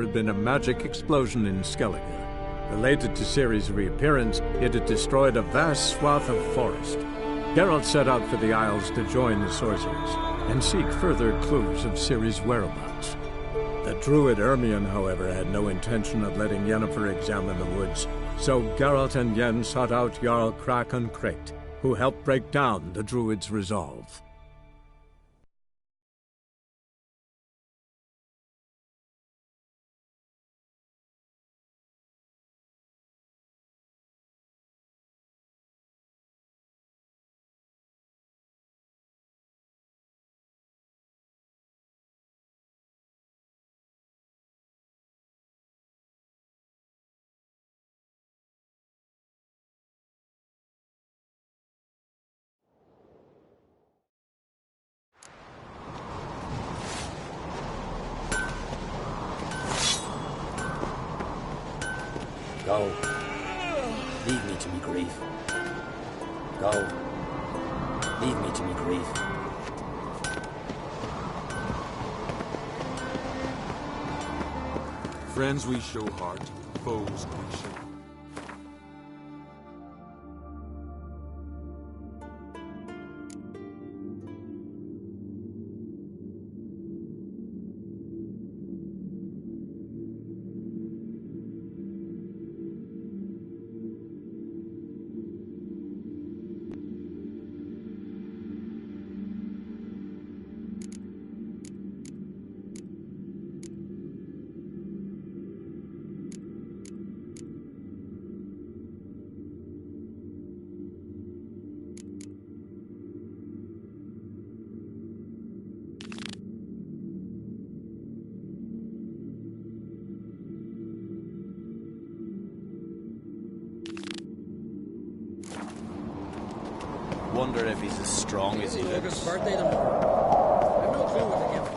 had been a magic explosion in Skellige. Related to Ciri's reappearance, it had destroyed a vast swath of forest. Geralt set out for the Isles to join the sorcerers and seek further clues of Ciri's whereabouts. The druid Ermion, however, had no intention of letting Yennefer examine the woods, so Geralt and Yen sought out Jarl Krakon Krayt, who helped break down the druid's resolve. Go. Leave me to me grief. Go. Leave me to me grief. Friends we show heart, foes we show. Wonder if he's as strong as he looks. August's birthday tomorrow. I've no clue what to give him.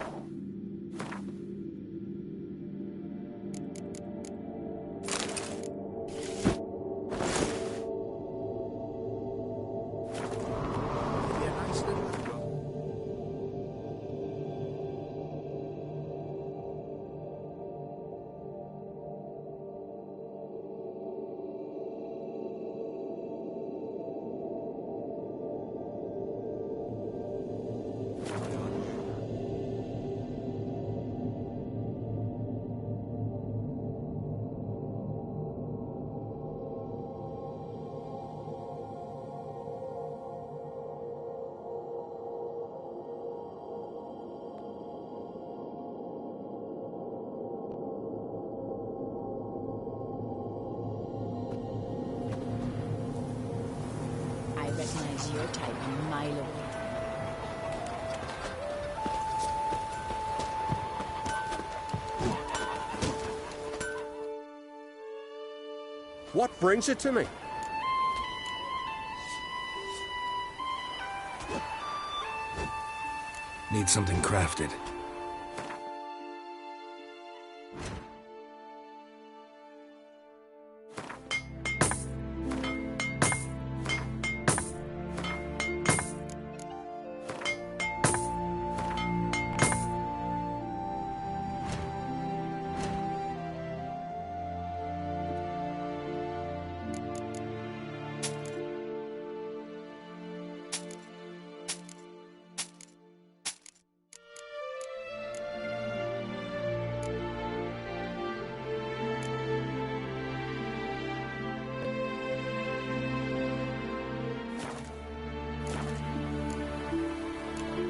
Recognize your type a mile away. What brings it to me? Need something crafted.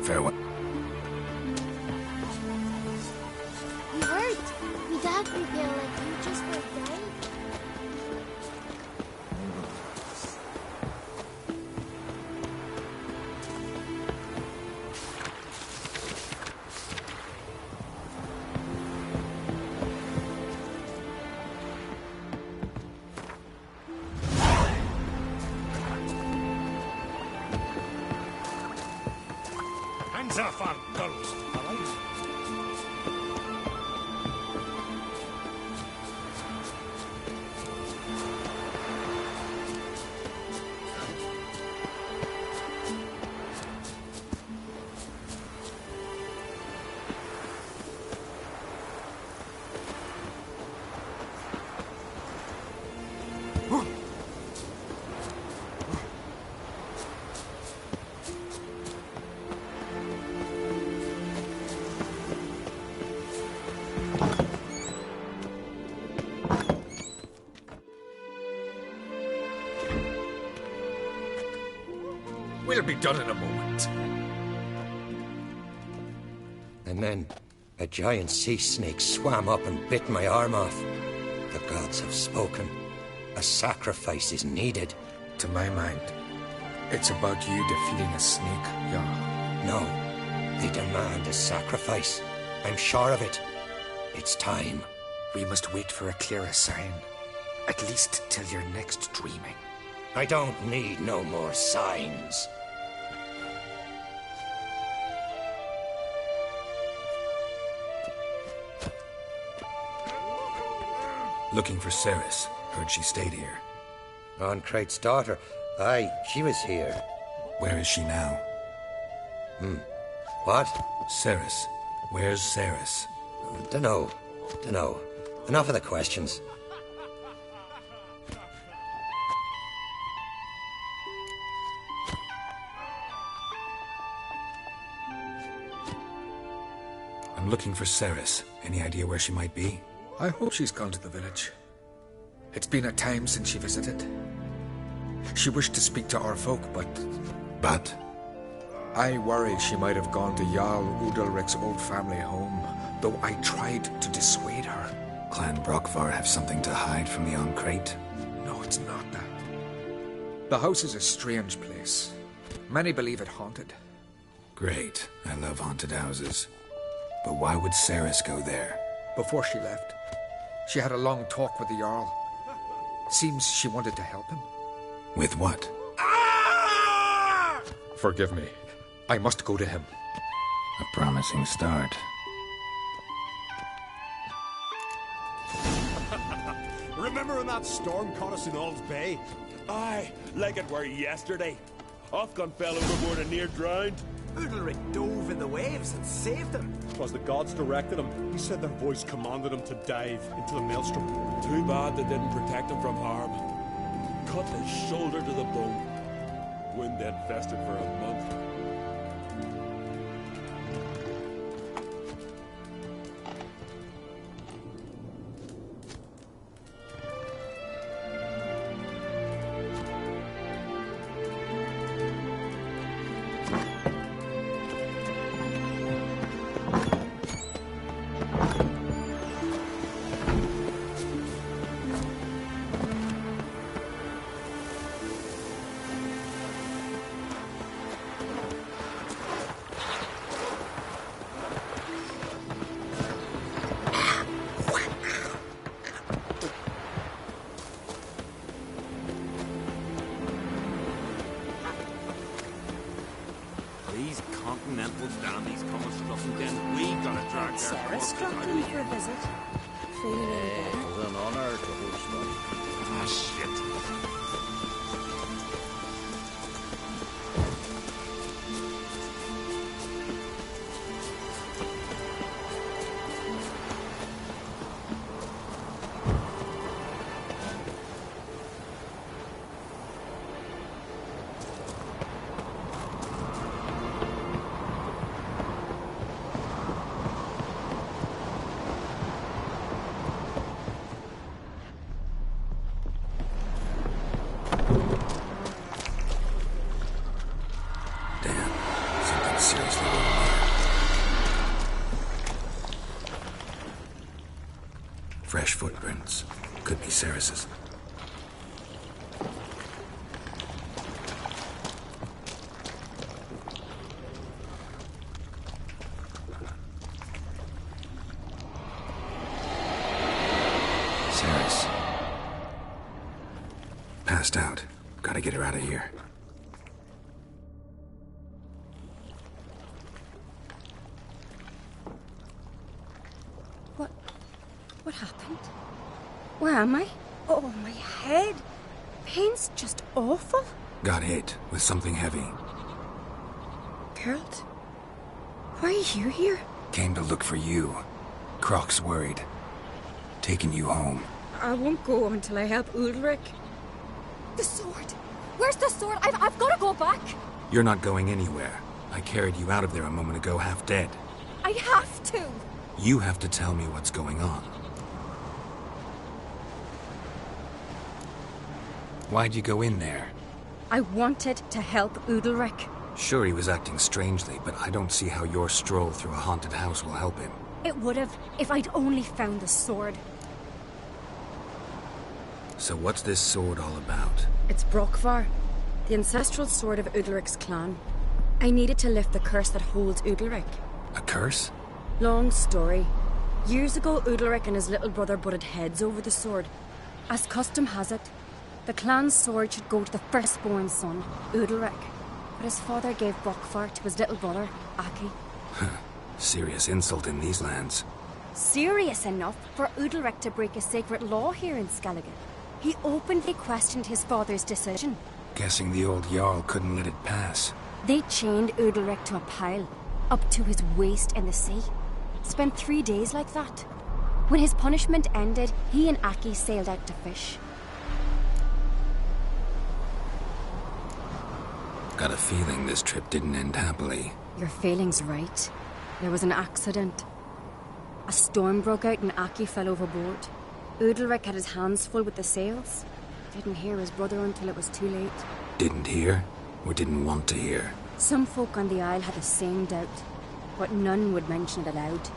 Farewell. You hurt. We got me there like you just were right. Hands off our guns, fellas. It'll be done in a moment. And then a giant sea snake swam up and bit my arm off. The gods have spoken. A sacrifice is needed. To my mind, it's about you defeating a snake, Jarl. No, they demand a sacrifice. I'm sure of it. It's time. We must wait for a clearer sign. At least till your next dreaming. I don't need no more signs. Looking for Ceres. Heard she stayed here. Ancrate's daughter. Aye, she was here. Where is she now? What? Ceres. Where's Ceres? Dunno. Enough of the questions. I'm looking for Ceres. Any idea where she might be? I hope she's gone to the village. It's been a time since she visited. She wished to speak to our folk, but... But? I worried she might have gone to Jarl Udalric's old family home, though I tried to dissuade her. Clan Brockvar have something to hide from the Ancrate? No, it's not that. The house is a strange place. Many believe it haunted. Great. I love haunted houses. But why would Ceres go there? Before she left, she had a long talk with the Jarl. Seems she wanted to help him. With what? Forgive me. I must go to him. A promising start. Remember when that storm caught us in Ald's Bay? Aye, like it were yesterday. Ofcon fell overboard and near drowned. Udalric dove in the waves and saved him. 'Twas the gods directed him. He said their voice commanded him to dive into the maelstrom. Too bad they didn't protect him from harm. Cut his shoulder to the bone. Wound had festered for a month. Sarah struck me for a visit. Feeling any better? It was an honor to host one. Ah, shit. Fresh footprints. Could be Ceres's. Ceres. Passed out. Gotta get her out of here. What happened? Where am I? Oh, my head. Pain's just awful. Got hit with something heavy. Geralt, why are you here? Came to look for you. Croc's worried. Taking you home. I won't go until I help Ulrich. The sword! Where's the sword? I've got to go back! You're not going anywhere. I carried you out of there a moment ago half dead. I have to! You have to tell me what's going on. Why'd you go in there? I wanted to help Udalric. Sure, he was acting strangely, but I don't see how your stroll through a haunted house will help him. It would have if I'd only found the sword. So what's this sword all about? It's Brokvar, the ancestral sword of Udalric's clan. I needed to lift the curse that holds Udalric. A curse? Long story. Years ago, Udalric and his little brother butted heads over the sword. As custom has it, the clan's sword should go to the firstborn son, Udalric. But his father gave Brokvar to his little brother, Aki. Serious insult in these lands. Serious enough for Udalric to break a sacred law here in Skellige. He openly questioned his father's decision. Guessing the old Jarl couldn't let it pass. They chained Udalric to a pile, up to his waist in the sea. Spent 3 days like that. When his punishment ended, he and Aki sailed out to fish. Got a feeling this trip didn't end happily. Your feeling's right. There was an accident. A storm broke out and Aki fell overboard. Udalric had his hands full with the sails. Didn't hear his brother until it was too late. Didn't hear? Or didn't want to hear? Some folk on the Isle had the same doubt, but none would mention it aloud.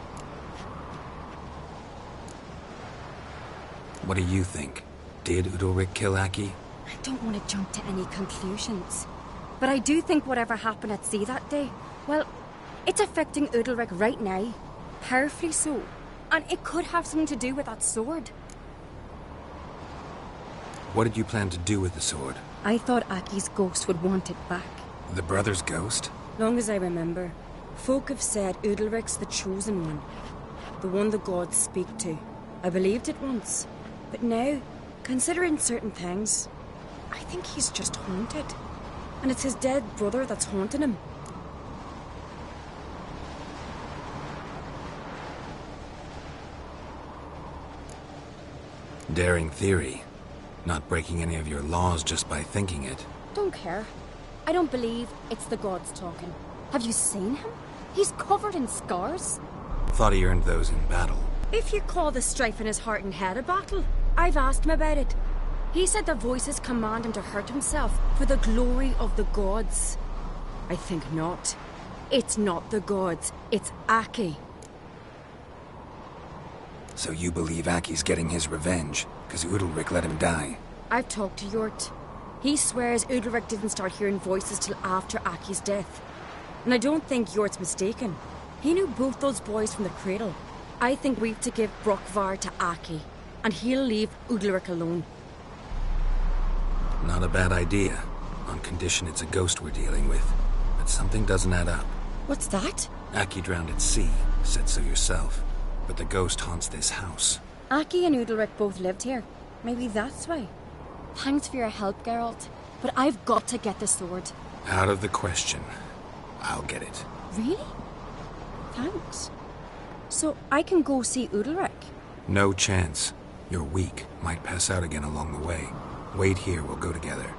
What do you think? Did Udalric kill Aki? I don't want to jump to any conclusions. But I do think whatever happened at sea that day, well, it's affecting Udalric right now. Powerfully so. And it could have something to do with that sword. What did you plan to do with the sword? I thought Aki's ghost would want it back. The brother's ghost? Long as I remember, folk have said Udalric's the chosen one. The one the gods speak to. I believed it once. But now, considering certain things, I think he's just haunted. And it's his dead brother that's haunting him. Daring theory. Not breaking any of your laws just by thinking it. Don't care. I don't believe it's the gods talking. Have you seen him? He's covered in scars. Thought he earned those in battle. If you call the strife in his heart and head a battle, I've asked him about it. He said the voices command him to hurt himself for the glory of the gods. I think not. It's not the gods, it's Aki. So you believe Aki's getting his revenge, because Udalric let him die? I've talked to Yort. He swears Udalric didn't start hearing voices till after Aki's death. And I don't think Yort's mistaken. He knew both those boys from the cradle. I think we've to give Brokvar to Aki, and he'll leave Udalric alone. Not a bad idea, on condition it's a ghost we're dealing with. But something doesn't add up. What's that? Aki drowned at sea, said so yourself. But the ghost haunts this house. Aki and Udalric both lived here. Maybe that's why. Thanks for your help, Geralt. But I've got to get the sword. Out of the question. I'll get it. Really? Thanks. So I can go see Udalric? No chance. You're weak. Might pass out again along the way. Wait here, we'll go together.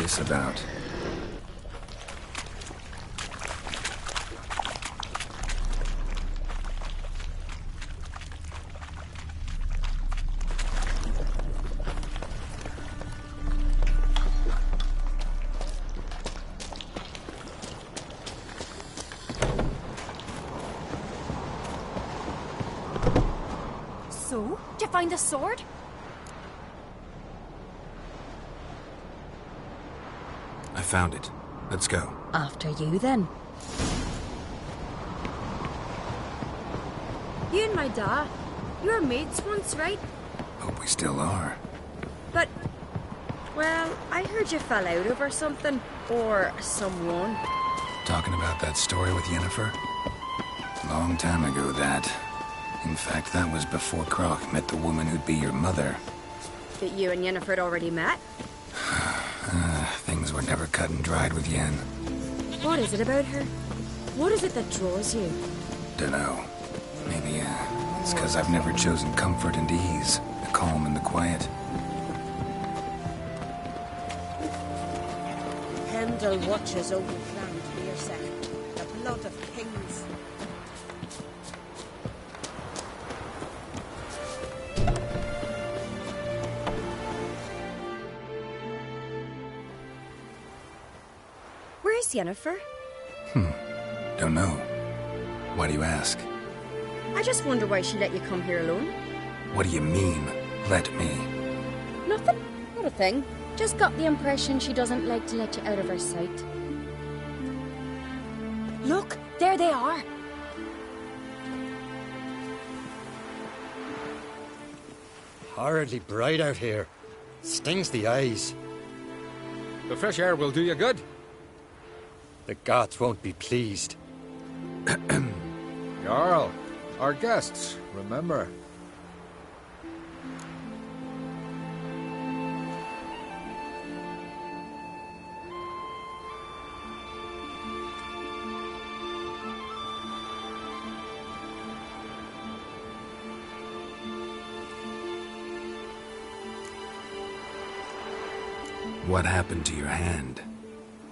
place about? So, did you find the sword? I found it. Let's go. After you, then. You and my dad, you were mates once, right? Hope we still are. But, well, I heard you fell out over something. Or someone. Talking about that story with Yennefer? Long time ago, that. In fact, that was before Croc met the woman who'd be your mother. That you and Yennefer had already met? Things were never cut and dried with Yen. What is it about her? What is it that draws you? Dunno. Maybe, it's because I've never chosen comfort and ease, the calm and the quiet. Pendle watches over Clan Clearset, the blood of kings. Where's Yennefer? Don't know. Why do you ask? I just wonder why she let you come here alone. What do you mean, let me? Nothing. Not a thing. Just got the impression she doesn't like to let you out of her sight. Look, there they are. Horridly bright out here. Stings the eyes. The fresh air will do you good. The gods won't be pleased. Jarl, our guests, remember. What happened to your hand?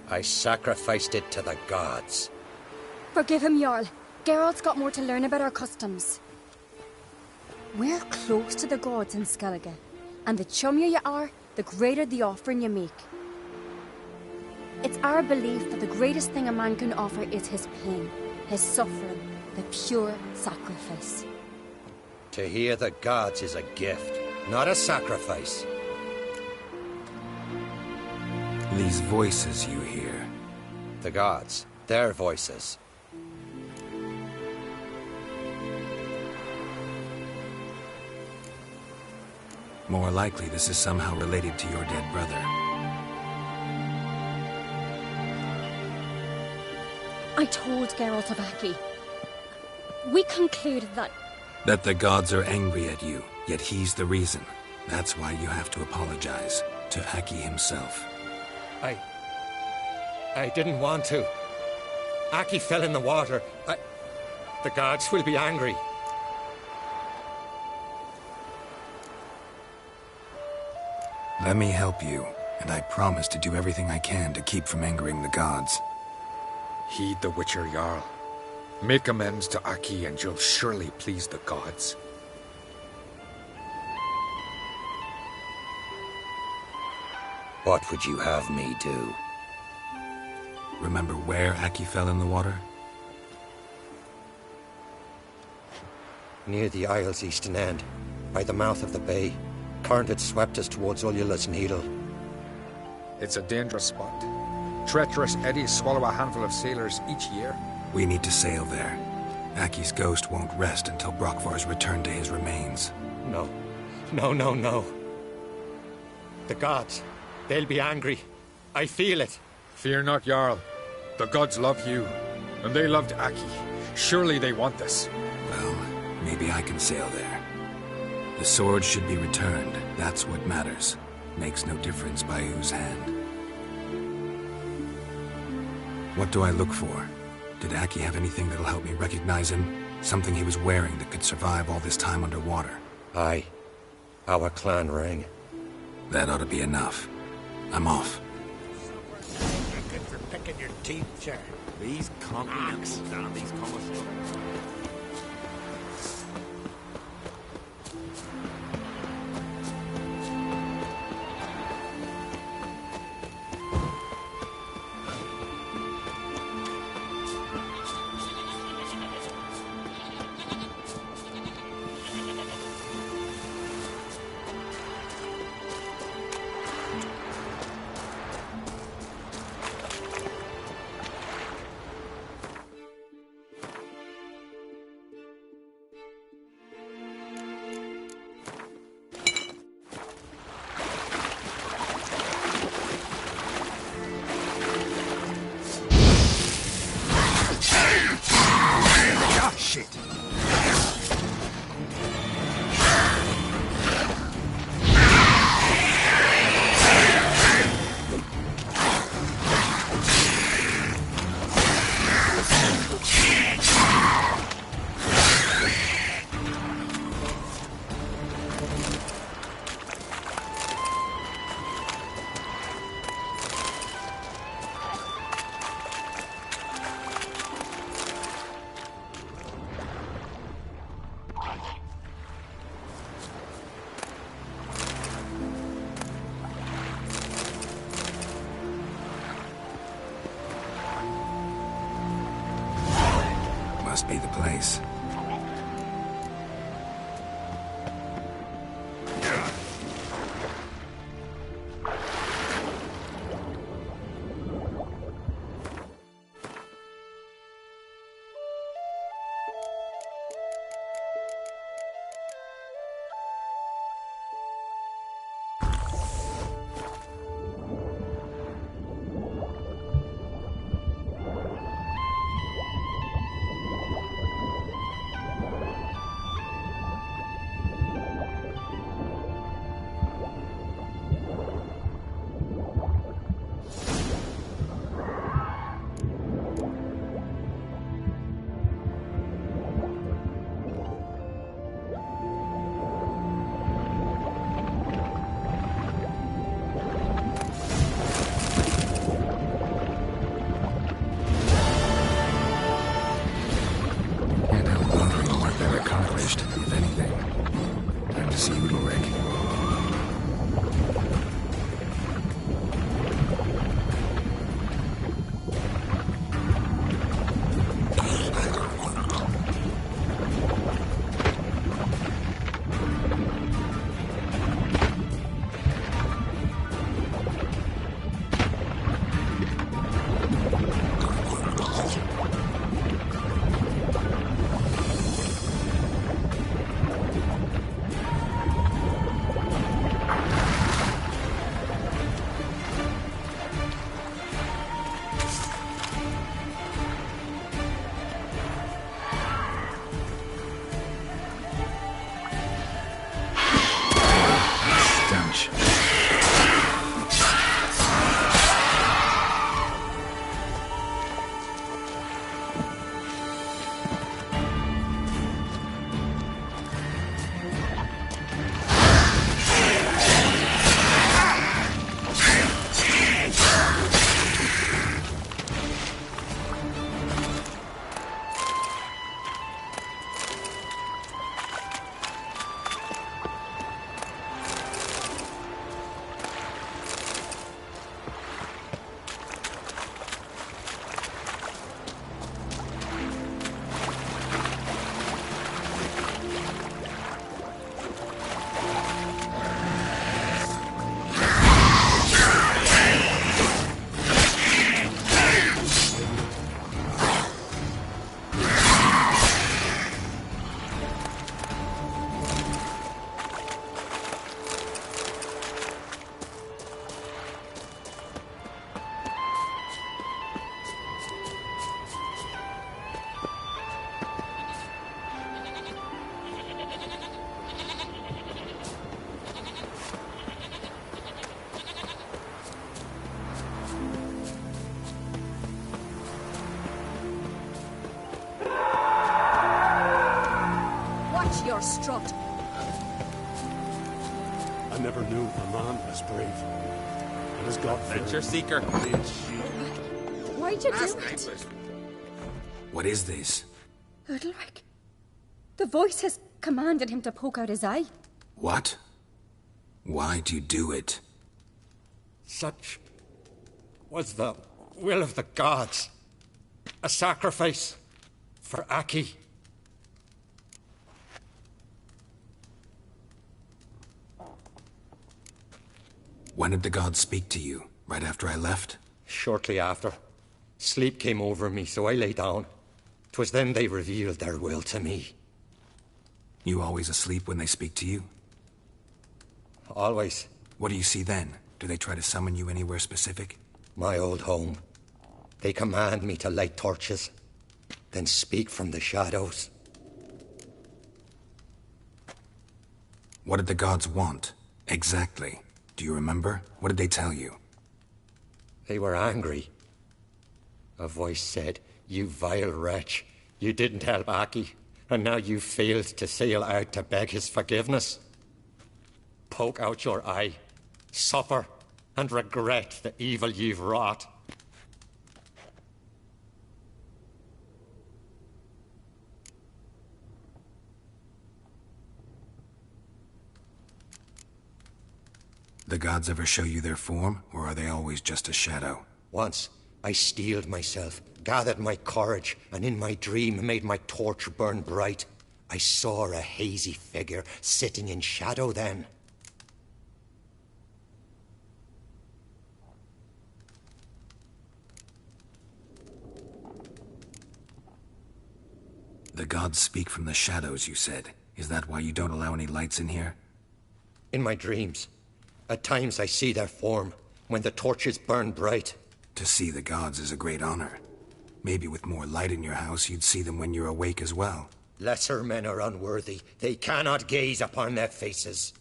I sacrificed it to the gods. Forgive him, Jarl. Geralt's got more to learn about our customs. We're close to the gods in Skellige, and the chummier you are, the greater the offering you make. It's our belief that the greatest thing a man can offer is his pain, his suffering, the pure sacrifice. To hear the gods is a gift, not a sacrifice. These voices you hear. The gods, their voices. More likely this is somehow related to your dead brother. I told Geralt of Aki. We concluded that... That the gods are angry at you, yet he's the reason. That's why you have to apologize to Aki himself. I didn't want to. Aki fell in the water. The gods will be angry. Let me help you, and I promise to do everything I can to keep from angering the gods. Heed the Witcher, Jarl. Make amends to Aki and you'll surely please the gods. What would you have me do? Remember where Aki fell in the water? Near the Isle's eastern end, by the mouth of the bay. Current had swept us towards Ullula's Needle. It's a dangerous spot. Treacherous eddies swallow a handful of sailors each year. We need to sail there. Aki's ghost won't rest until Brokvar's returned to his remains. No. The gods, they'll be angry. I feel it. Fear not, Jarl. The gods love you, and they loved Aki. Surely they want this. Well, maybe I can sail there. The sword should be returned. That's what matters. Makes no difference by whose hand. What do I look for? Did Aki have anything that'll help me recognize him? Something he was wearing that could survive all this time underwater? Aye. Our clan ring. That ought to be enough. I'm off. back in your teeth, chair. These compliments and these commercials. Must be the place. If anything, time to see Udalric. Your strut. I never knew a man as brave and as God-fearing. Adventure seeker. Why'd you do it? What is this? Udalric. The voice has commanded him to poke out his eye. What? Why'd you do it? Such was the will of the gods. A sacrifice for Aki. When did the gods speak to you? Right after I left? Shortly after. Sleep came over me, so I lay down. 'Twas then they revealed their will to me. You always asleep when they speak to you? Always. What do you see then? Do they try to summon you anywhere specific? My old home. They command me to light torches, then speak from the shadows. What did the gods want? Exactly. Do you remember? What did they tell you? They were angry. A voice said, "You vile wretch, you didn't help Aki, and now you failed to sail out to beg his forgiveness. Poke out your eye, suffer, and regret the evil you've wrought." The gods ever show you their form, or are they always just a shadow? Once, I steeled myself, gathered my courage, and in my dream made my torch burn bright. I saw a hazy figure sitting in shadow then. The gods speak from the shadows, you said. Is that why you don't allow any lights in here? In my dreams. At times I see their form, when the torches burn bright. To see the gods is a great honor. Maybe with more light in your house, you'd see them when you're awake as well. Lesser men are unworthy. They cannot gaze upon their faces.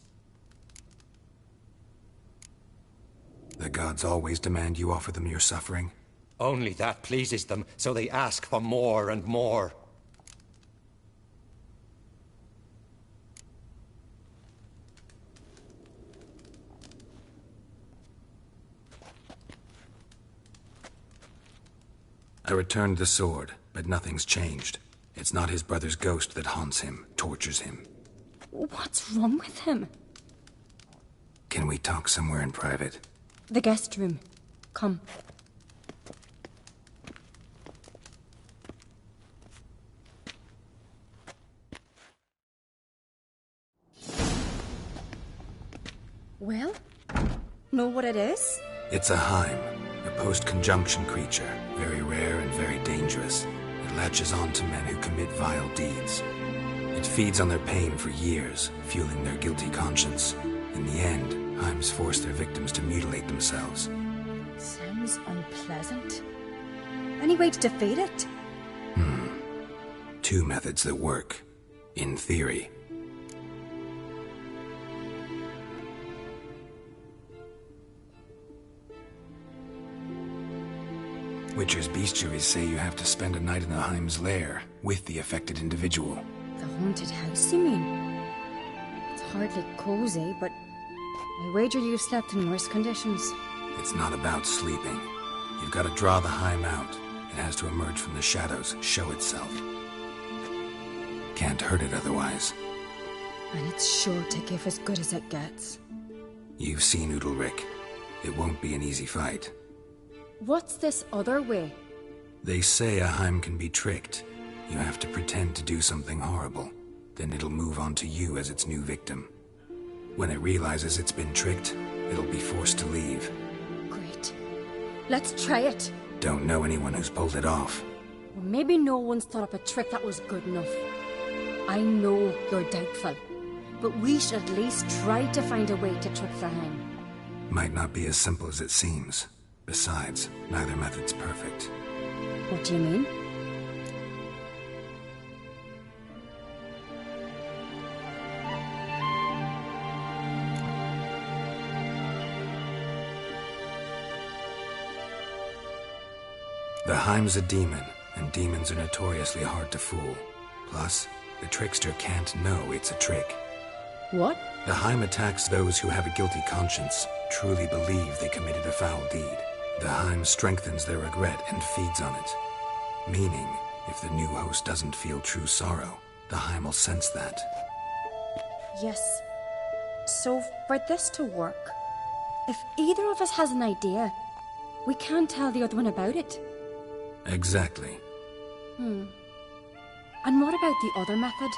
The gods always demand you offer them your suffering? Only that pleases them, so they ask for more and more. I returned the sword, but nothing's changed. It's not his brother's ghost that haunts him, tortures him. What's wrong with him? Can we talk somewhere in private? The guest room. Come. Well? Know what it is? It's a Heim, a post-conjunction creature, very rare and very dangerous. It latches on to men who commit vile deeds. It feeds on their pain for years, fueling their guilty conscience. In the end, Heims force their victims to mutilate themselves. Sounds unpleasant. Any way to defeat it? Two methods that work. In theory. Witcher's bestiaries say you have to spend a night in the Heim's lair, with the affected individual. The haunted house, you mean? It's hardly cozy, but I wager you've slept in worse conditions. It's not about sleeping. You've got to draw the Heim out. It has to emerge from the shadows, show itself. Can't hurt it otherwise. And it's sure to give as good as it gets. You've seen Udalric. It won't be an easy fight. What's this other way? They say a Heim can be tricked. You have to pretend to do something horrible. Then it'll move on to you as its new victim. When it realizes it's been tricked, it'll be forced to leave. Great. Let's try it. Don't know anyone who's pulled it off. Well, maybe no one's thought up a trick that was good enough. I know you're doubtful, but we should at least try to find a way to trick the Heim. Might not be as simple as it seems. Besides, neither method's perfect. What do you mean? The Heim's a demon, and demons are notoriously hard to fool. Plus, the trickster can't know it's a trick. What? The Heim attacks those who have a guilty conscience, truly believe they committed a foul deed. The Heim strengthens their regret and feeds on it. Meaning, if the new host doesn't feel true sorrow, the Heim will sense that. Yes. So, for this to work, if either of us has an idea, we can't tell the other one about it. Exactly. And what about the other method?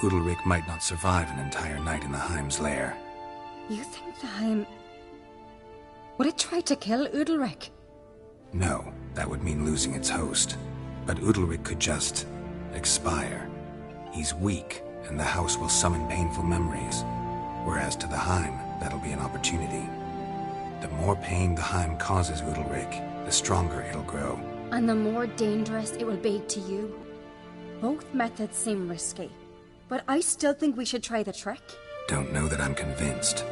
Udalric might not survive an entire night in the Heim's lair. You think the Heim... would it try to kill Udalric? No, that would mean losing its host. But Udalric could just... expire. He's weak, and the house will summon painful memories. Whereas to the Heim, that'll be an opportunity. The more pain the Heim causes Udalric, the stronger it'll grow. And the more dangerous it will be to you. Both methods seem risky, but I still think we should try the trick. Don't know that I'm convinced.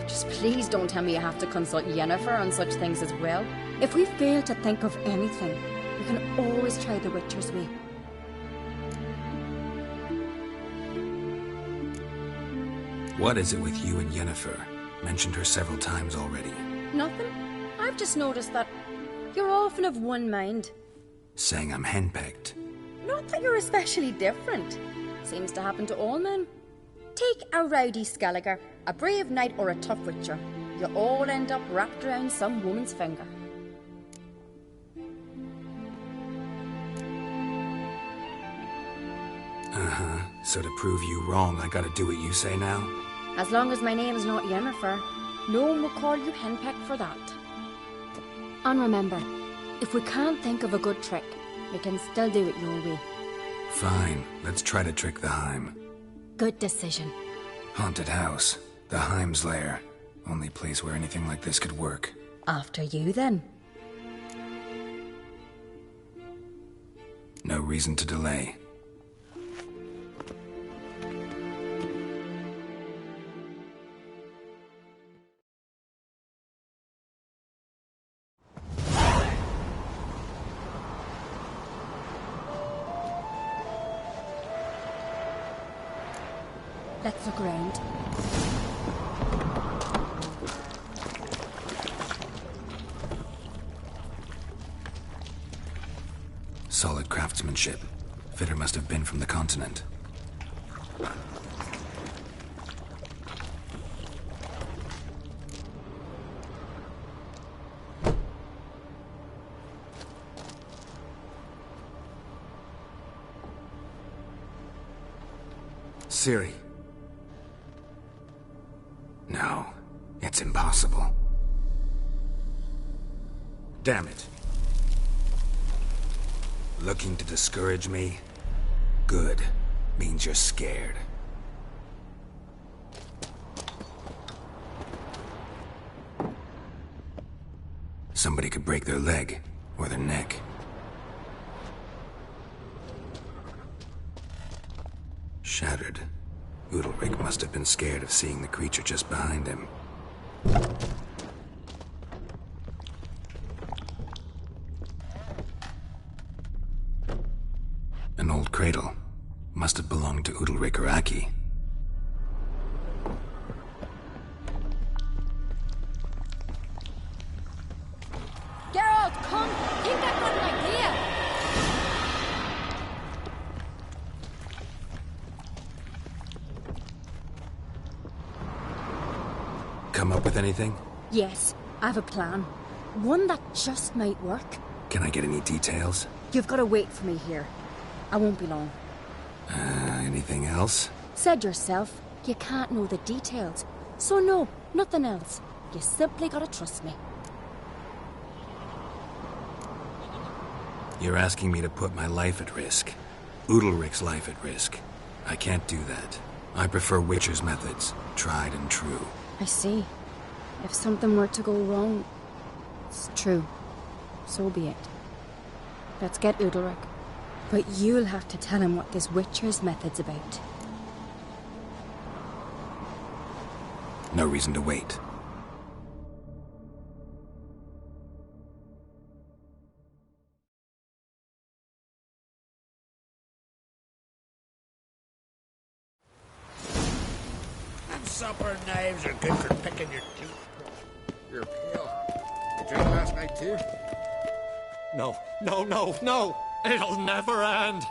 Just please don't tell me you have to consult Yennefer on such things as well. If we fail to think of anything, we can always try the Witcher's way. What is it with you and Yennefer? Mentioned her several times already. Nothing. I've just noticed that you're often of one mind. Saying I'm henpecked. Not that you're especially different. Seems to happen to all men. Take a rowdy Skelliger, a brave knight or a tough witcher. You all end up wrapped around some woman's finger. So to prove you wrong, I gotta do what you say now? As long as my name is not Yennefer, no one will call you henpecked for that. And remember, if we can't think of a good trick, we can still do it your way. Fine, let's try to trick the Heim. Good decision. Haunted house. The Heim's lair. Only place where anything like this could work. After you, then. No reason to delay. Let's look around. Solid craftsmanship. Fitter must have been from the continent. Ciri. No, it's impossible. Damn it. Looking to discourage me? Good. Means you're scared. Somebody could break their leg, or their neck. Shattered. Udalric must have been scared of seeing the creature just behind him. An old cradle. Must have belonged to Udalric or Aki. Geralt, come! Think I've got an idea! Come up with anything? Yes, I have a plan. One that just might work. Can I get any details? You've got to wait for me here. I won't be long. Anything else? Said yourself, you can't know the details. So no, nothing else. You simply gotta trust me. You're asking me to put my life at risk. Udalric's life at risk. I can't do that. I prefer Witcher's methods, tried and true. I see. If something were to go wrong, it's true. So be it. Let's get Udalric. But you'll have to tell him what this Witcher's method's about. No reason to wait. I'm supper knives are good for picking your teeth. You're pale. You drank last night too? No, no, no, no! It'll never end!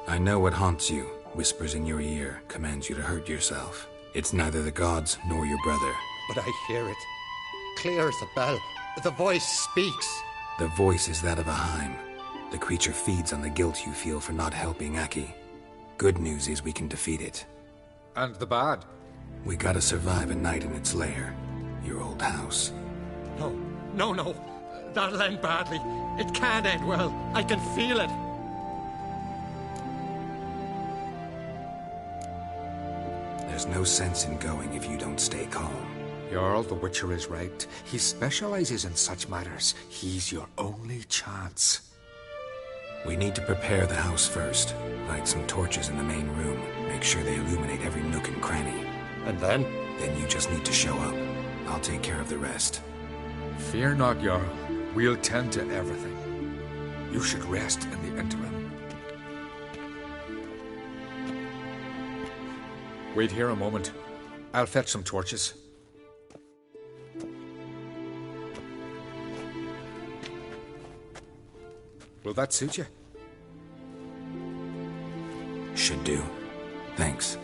I know what haunts you, whispers in your ear, commands you to hurt yourself. It's neither the gods nor your brother. But I hear it. Clear as a bell. The voice speaks. The voice is that of a Heim. The creature feeds on the guilt you feel for not helping Aki. Good news is we can defeat it. And the bad? We gotta survive a night in its lair. Your old house. No, no, no. That'll end badly. It can't end well. I can feel it. There's no sense in going if you don't stay calm. Jarl, the Witcher is right. He specializes in such matters. He's your only chance. We need to prepare the house first. Light some torches in the main room. Make sure they illuminate every nook and cranny. And then? Then you just need to show up. I'll take care of the rest. Fear not, Jarl. We'll tend to everything. You should rest in the interim. Wait here a moment. I'll fetch some torches. Will that suit you? Should do. Thanks.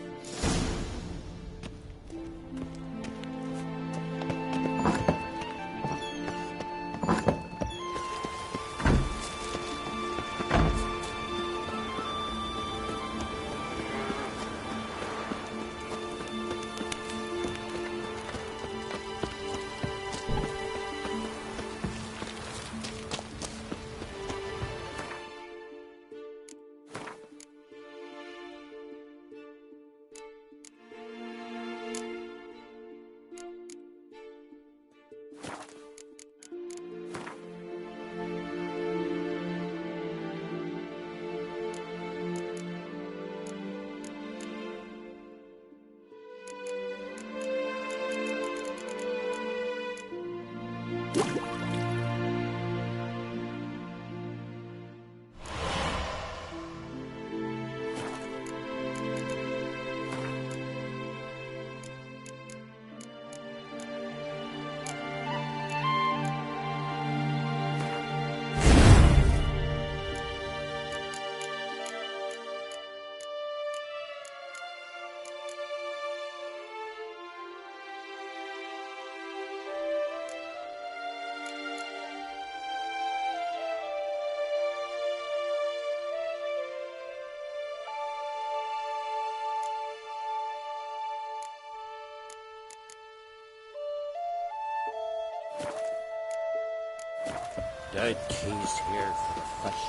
Dead keys here for fish.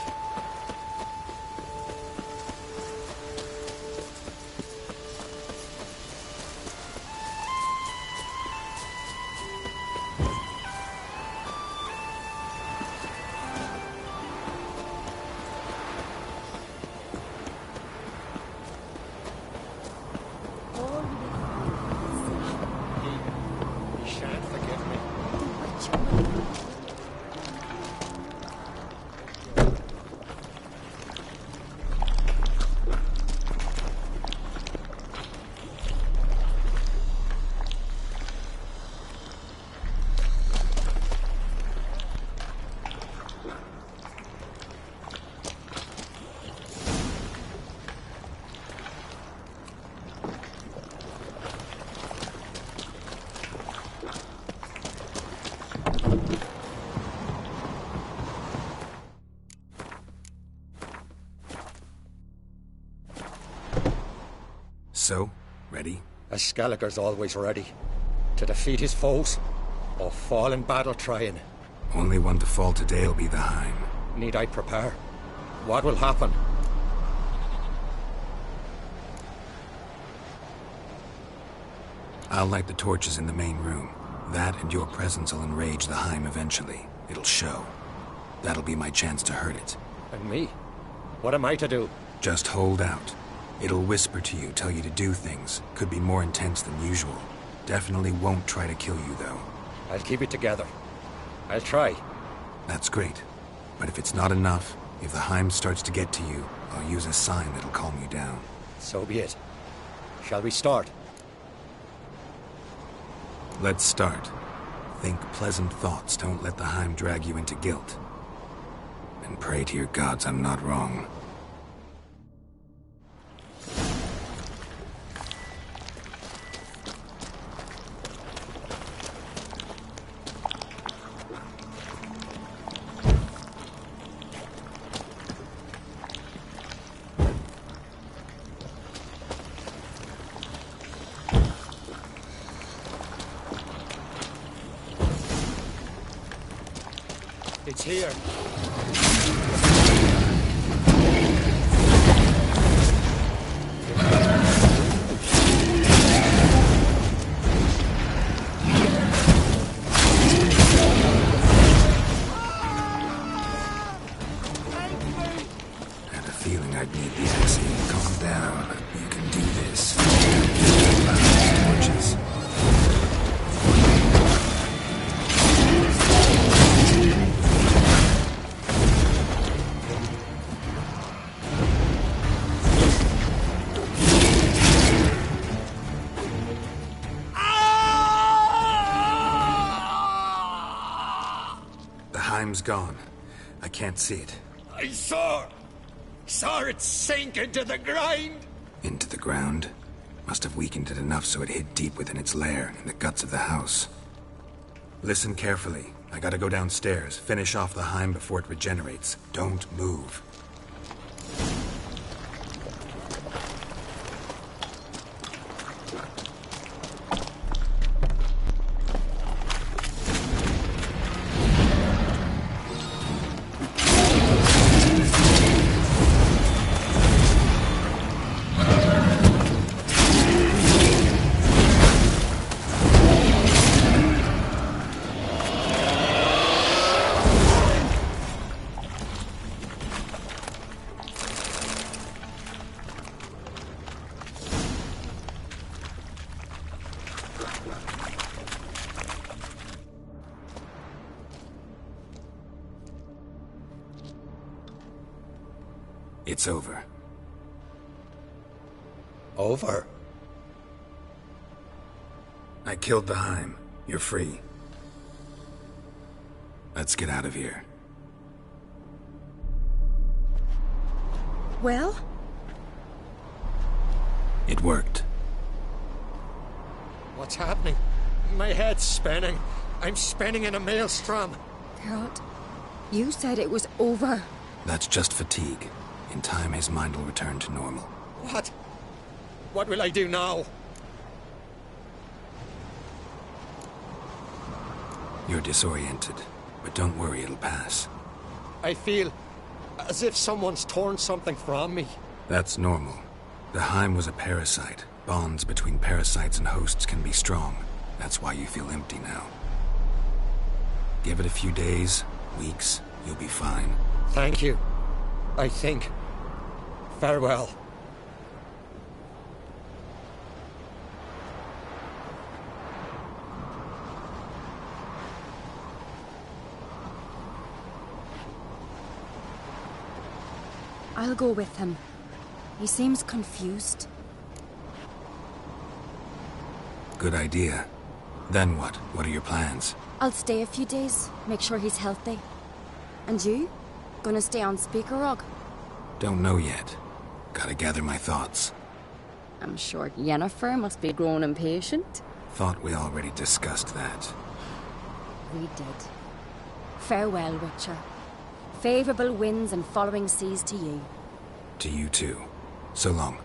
You shan't forgive me. So, ready? Skelliger's always ready. To defeat his foes, or fall in battle trying. Only one to fall today'll be the Heim. Need I prepare? What will happen? I'll light the torches in the main room. That and your presence will enrage the Heim eventually. It'll show. That'll be my chance to hurt it. And me? What am I to do? Just hold out. It'll whisper to you, tell you to do things. Could be more intense than usual. Definitely won't try to kill you, though. I'll keep it together. I'll try. That's great. But if it's not enough, if the Heim starts to get to you, I'll use a sign that'll calm you down. So be it. Shall we start? Let's start. Think pleasant thoughts, don't let the Heim drag you into guilt. And pray to your gods I'm not wrong. It's here. Had a feeling I'd need the axe. Calm down. You can do this. Torches. The Heim's gone. I can't see it. I saw it sink into the ground. Into the ground? Must have weakened it enough so it hid deep within its lair, in the guts of the house. Listen carefully. I gotta go downstairs, finish off the Heim before it regenerates. Don't move. It's over. Over? I killed the Heim. You're free. Let's get out of here. Well? It worked. What's happening? My head's spinning. I'm spinning in a maelstrom. Geralt, you said it was over. That's just fatigue. In time, his mind will return to normal. What? What will I do now? You're disoriented, but don't worry, it'll pass. I feel as if someone's torn something from me. That's normal. The Heim was a parasite. Bonds between parasites and hosts can be strong. That's why you feel empty now. Give it a few days, weeks, you'll be fine. Thank you. I think. Farewell. I'll go with him. He seems confused. Good idea. Then what? What are your plans? I'll stay a few days, make sure he's healthy. And you? Gonna stay on Speaker Rock? Don't know yet. Gotta gather my thoughts. I'm sure Yennefer must be growing impatient. Thought we already discussed that. We did. Farewell, Witcher. Favourable winds and following seas to you. To you too. So long.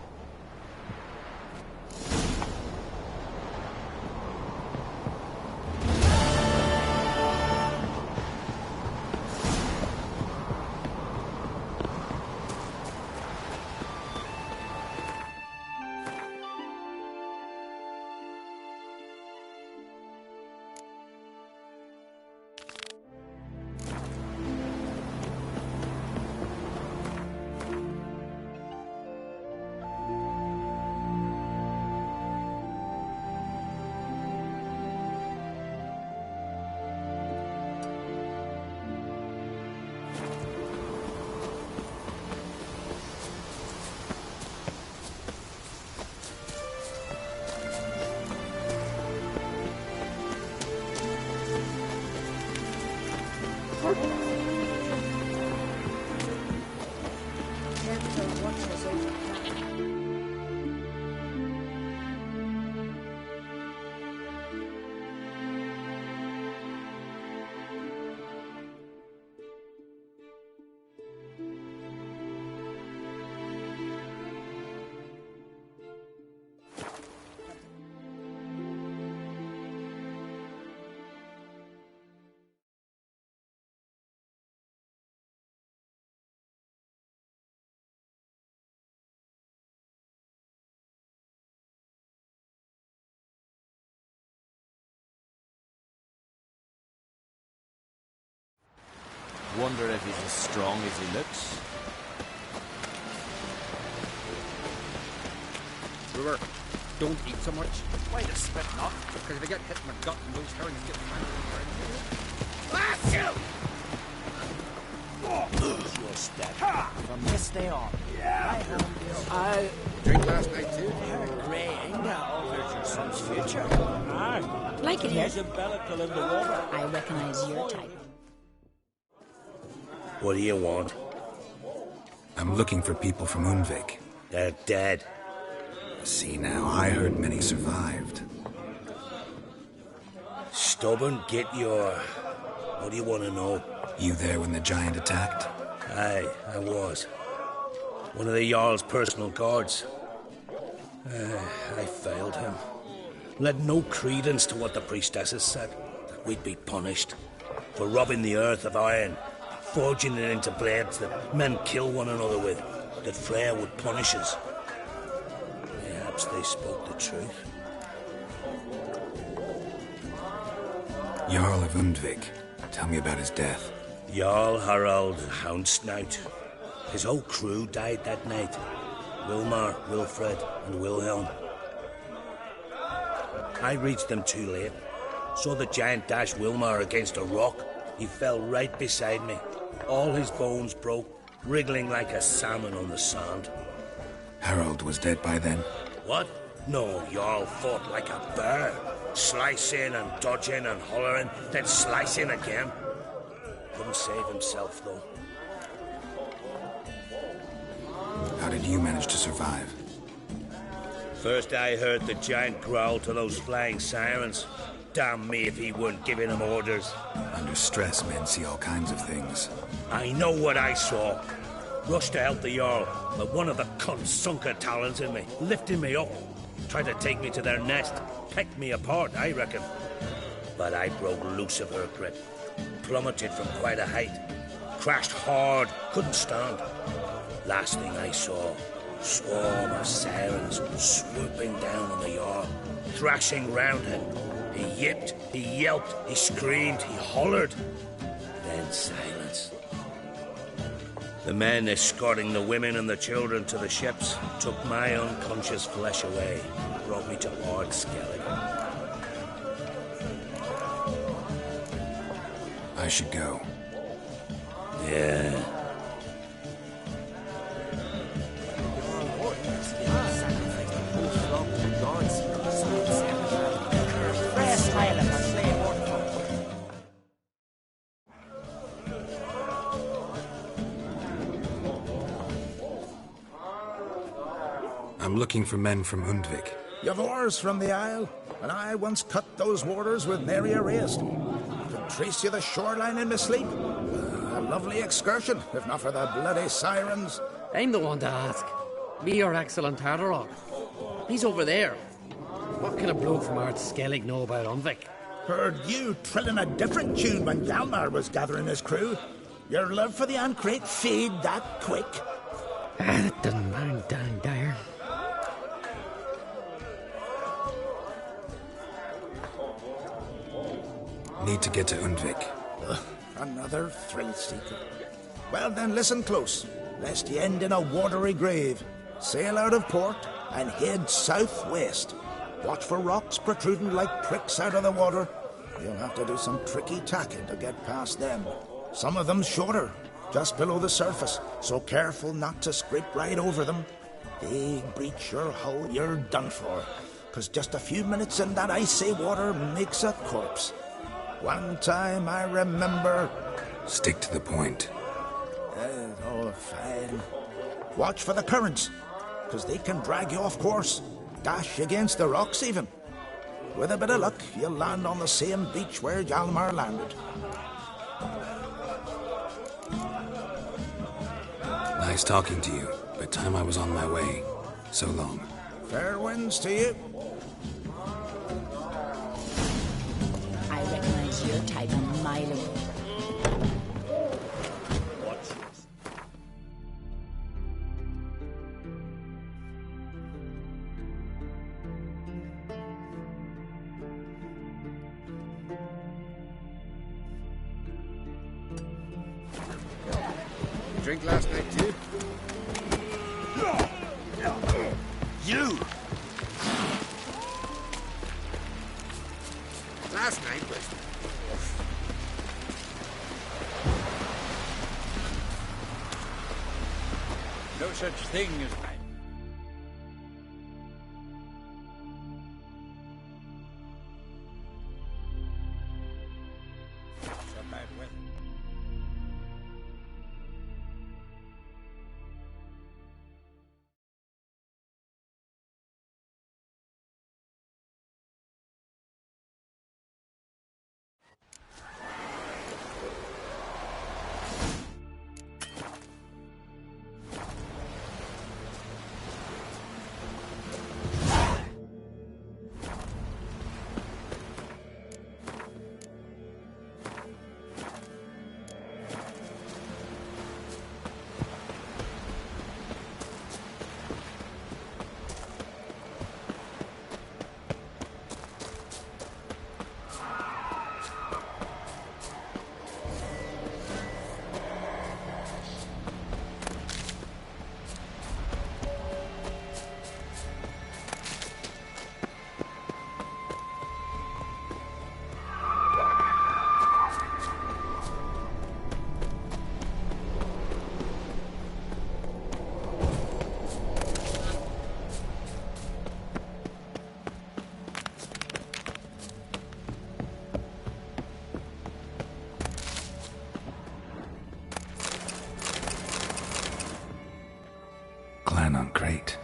Wonder if he's as strong as he looks. Brewer, don't eat so much. Why the spit not? Because if you get hit in the gut and those herrings get From this day on, my home is... I drink last night too. Grey now alters your son's future. Like it here. There's a bellicle in the water. I recognize your type. What do you want? I'm looking for people from Undvik. They're dead. See now, I heard many survived. Stubborn, get your... What do you want to know? You there when the giant attacked? Aye, I was. One of the Jarl's personal guards. I failed him. Led no credence to what the priestesses said, that we'd be punished for robbing the earth of iron, forging it into blades that men kill one another with, that Freya would punish us. Perhaps they spoke the truth. Jarl of Undvik. Tell me about his death. Jarl Harald Houndsnout. His whole crew died that night. Wilmar, Wilfred, and Wilhelm. I reached them too late. Saw the giant dash Wilmar against a rock. He fell right beside me. All his bones broke, wriggling like a salmon on the sand. Harold was dead by then? What? No, Jarl fought like a bear. Slicing and dodging and hollering, then slicing again. Couldn't save himself, though. How did you manage to survive? First I heard the giant growl to those flying sirens. Damn me if he weren't giving them orders. Under stress, men see all kinds of things. I know what I saw. Rushed to help the Jarl, but one of the cunts sunk her talons in me, lifting me up. Tried to take me to their nest. Pecked me apart, I reckon. But I broke loose of her grip. Plummeted from quite a height. Crashed hard, couldn't stand. Last thing I saw, swarm of sirens swooping down on the Jarl, thrashing round him. He yipped, he yelped, he screamed, he hollered. Then silence. The men escorting the women and the children to the ships took my unconscious flesh away, brought me to AxeArgus. I should go. Yeah. I'm looking for men from Undvik. You've oars from the Isle, and I once cut those waters with nary a raist. Could trace you the shoreline in my sleep. A lovely excursion, if not for the bloody sirens. I'm the one to ask. Me or Axel and Tartarok. He's over there. What can a bloke from AxeArgus know about Undvik? Heard you trilling a different tune when Hjalmar was gathering his crew. Your love for the Ancrate fade that quick. That doesn't mind down there. Need to get to Undvik. Another thrill seeker. Well then, listen close, lest ye end in a watery grave. Sail out of port and head southwest. Watch for rocks protruding like pricks out of the water. You'll have to do some tricky tacking to get past them. Some of them shorter, just below the surface, so careful not to scrape right over them. They breach your hull, you're done for. 'Cause just a few minutes in that icy water makes a corpse. One time I remember... Stick to the point. Oh, fine. Watch for the currents, 'cause they can drag you off course. Dash against the rocks even. With a bit of luck, you'll land on the same beach where Hjalmar landed. Nice talking to you, but time I was on my way. So long. Fair winds to you. I recognize your type a mile away. drink last night, too? You! Last night was... No such thing as night. So bad weather. Clan on crate.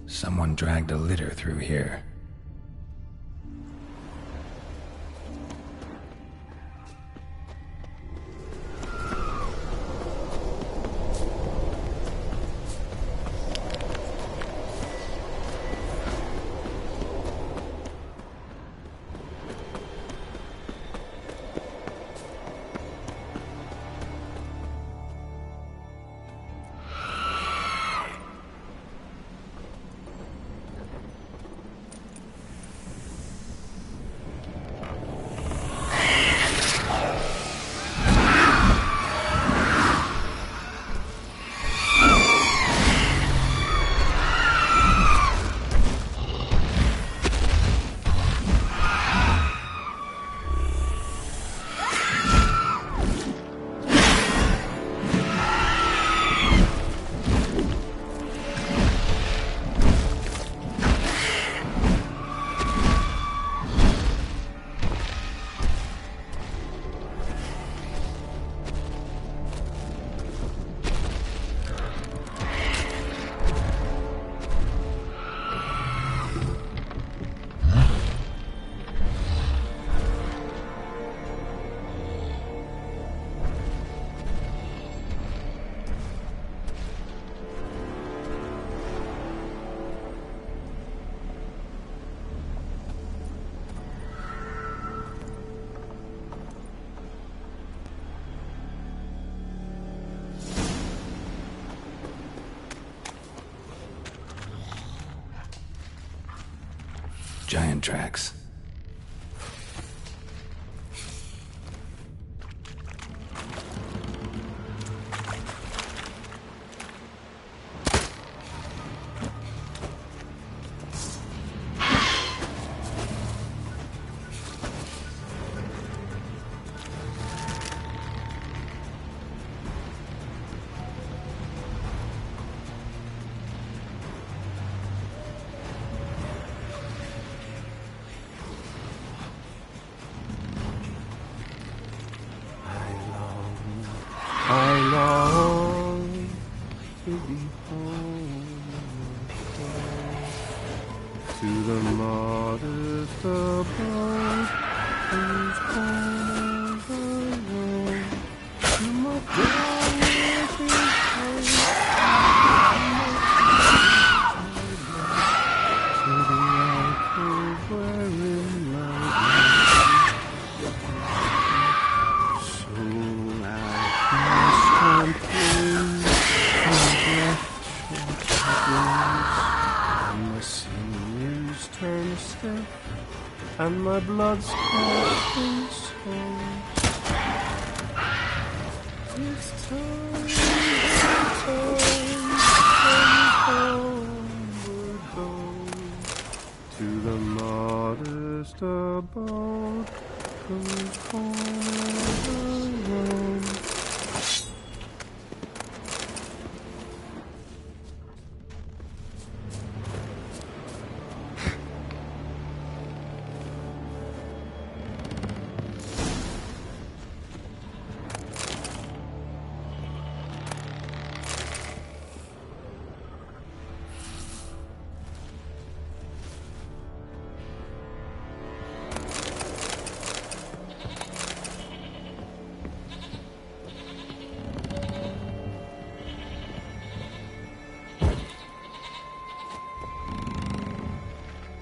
Someone dragged a litter through here. Giant tracks. I long to be home to the modest abode, whose corners alone to my darling to the alcove wherein my soul I can on my my blood-scorching soul. It's time homeward go to the modest abode whose corners alone.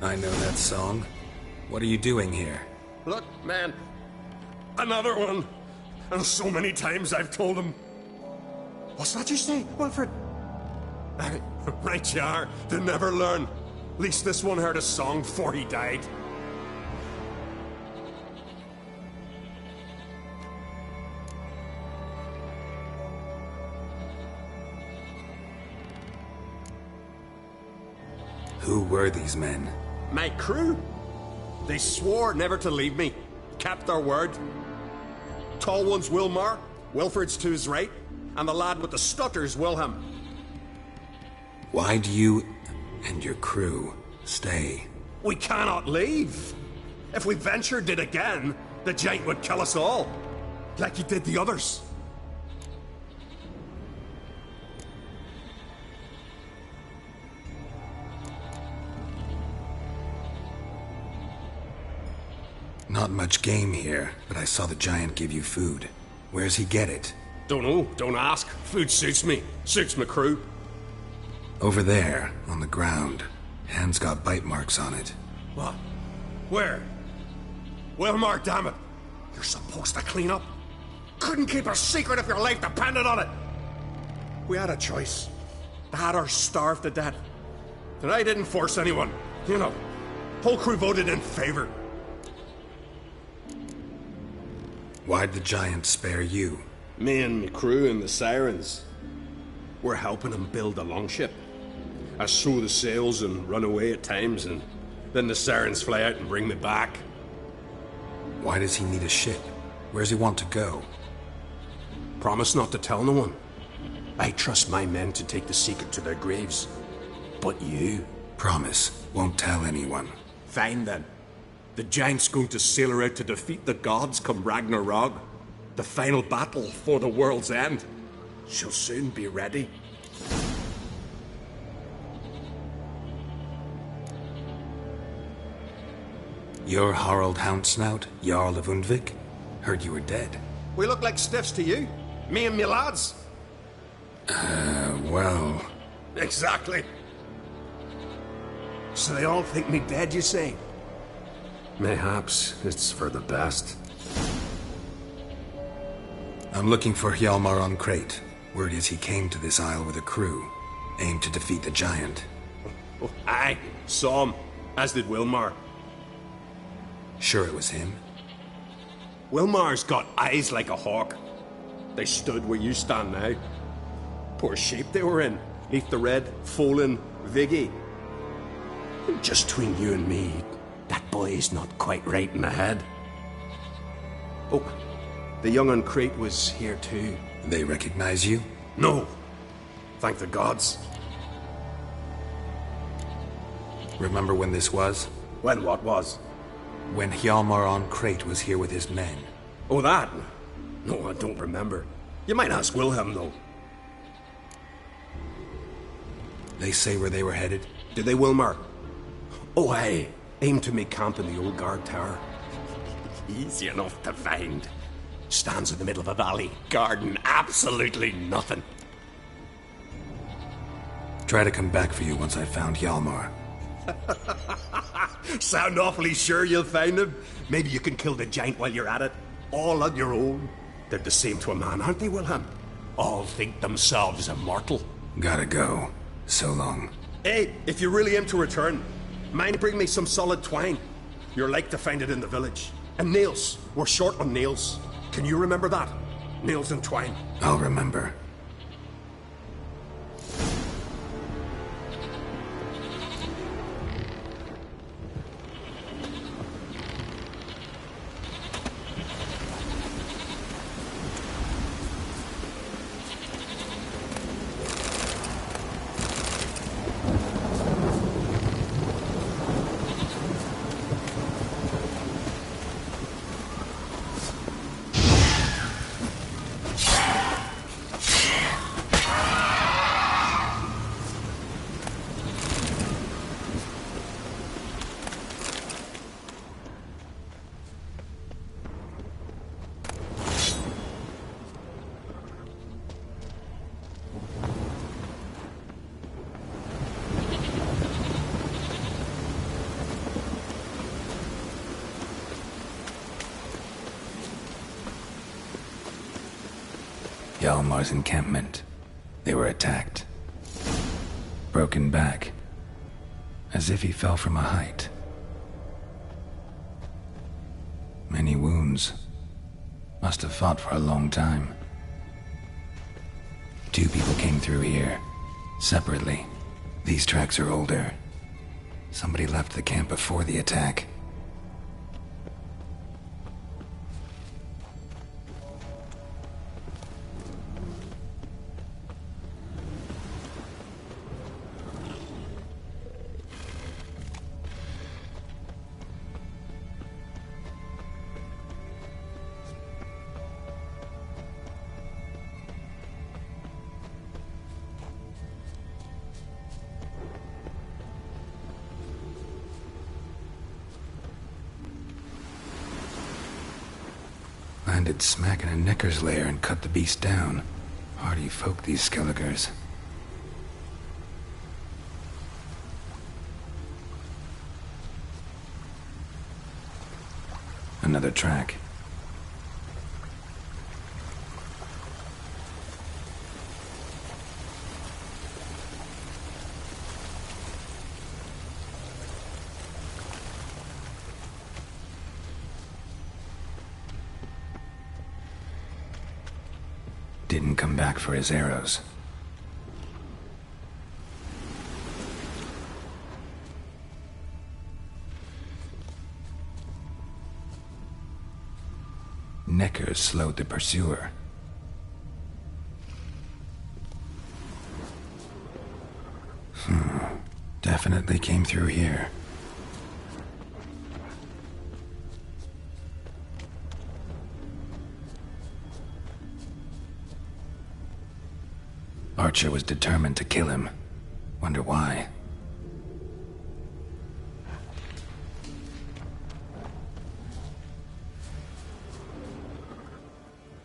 I know that song. What are you doing here? Look, man. Another one. And so many times I've told him. What's that you say, Wilfred? Right you are. They never learn. At least this one heard a song before he died. Who were these men? My crew. They swore never to leave me. Kept their word. Tall one's Wilmar, Wilfred's to his right, and the lad with the stutter's Wilhelm. Why do you and your crew stay? We cannot leave. If we ventured it again, the giant would kill us all. Like he did the others. Not much game here, but I saw the giant give you food. Where's he get it? Don't know, don't ask. Food suits me. Suits my crew. Over there, on the ground. Hand's got bite marks on it. What? Where? Wilmar, damn it. You're supposed to clean up. Couldn't keep a secret if your life depended on it. We had a choice. Dad or starve to death. And I didn't force anyone. You know, whole crew voted in favor. Why'd the giant spare you? Me and my crew and the Sirens. We're helping him build a longship. I sew the sails and run away at times, and then the Sirens fly out and bring me back. Why does he need a ship? Where's he want to go? Promise not to tell no one. I trust my men to take the secret to their graves. But you? Promise, won't tell anyone. Fine then. The giant's going to sail her out to defeat the gods come Ragnarok. The final battle for the world's end. She'll soon be ready. You're Harald Houndsnout, Jarl of Undvik? Heard you were dead. We look like stiffs to you. Me and me lads. Well... Exactly. So they all think me dead, you say? Mayhaps it's for the best. I'm looking for Hjalmar on Crate. Word is he came to this isle with a crew, aimed to defeat the giant. Oh, aye, saw him, as did Wilmar. Sure it was him? Wilmar's got eyes like a hawk. They stood where you stand now. Poor shape they were in. Neath the red, Folin, Viggy. Just between you and me, that boy's not quite right in the head. Oh, the young on Crate was here too. They recognize you? No. Thank the gods. Remember when this was? When what was? When Hjalmar on Crate was here with his men. Oh, that? No, I don't remember. You might ask Wilhelm, though. They say where they were headed? Did they, Wilmar? Oh, aye. Aim to make camp in the old guard tower. Easy enough to find. Stands in the middle of a valley. Garden, absolutely nothing. Try to come back for you once I've found Hjalmar. Sound awfully sure you'll find him? Maybe you can kill the giant while you're at it. All on your own. They're the same to a man, aren't they, Wilhelm? All think themselves immortal. Gotta go. So long. Hey, if you really aim to return, mind bring me some solid twine. You're like to find it in the village. And nails. We're short on nails. Can you remember that? Nails and twine. I'll remember. Hjalmar's encampment. They were attacked. Broken back. As if he fell from a height. Many wounds. Must have fought for a long time. 2 people came through here. Separately. These tracks are older. Somebody left the camp before the attack. Landed smack in a Nicker's lair and cut the beast down. Hardy folk, these Skelligers. Another track. Didn't come back for his arrows. Neckers slowed the pursuer. Definitely came through here. Archer was determined to kill him. Wonder why.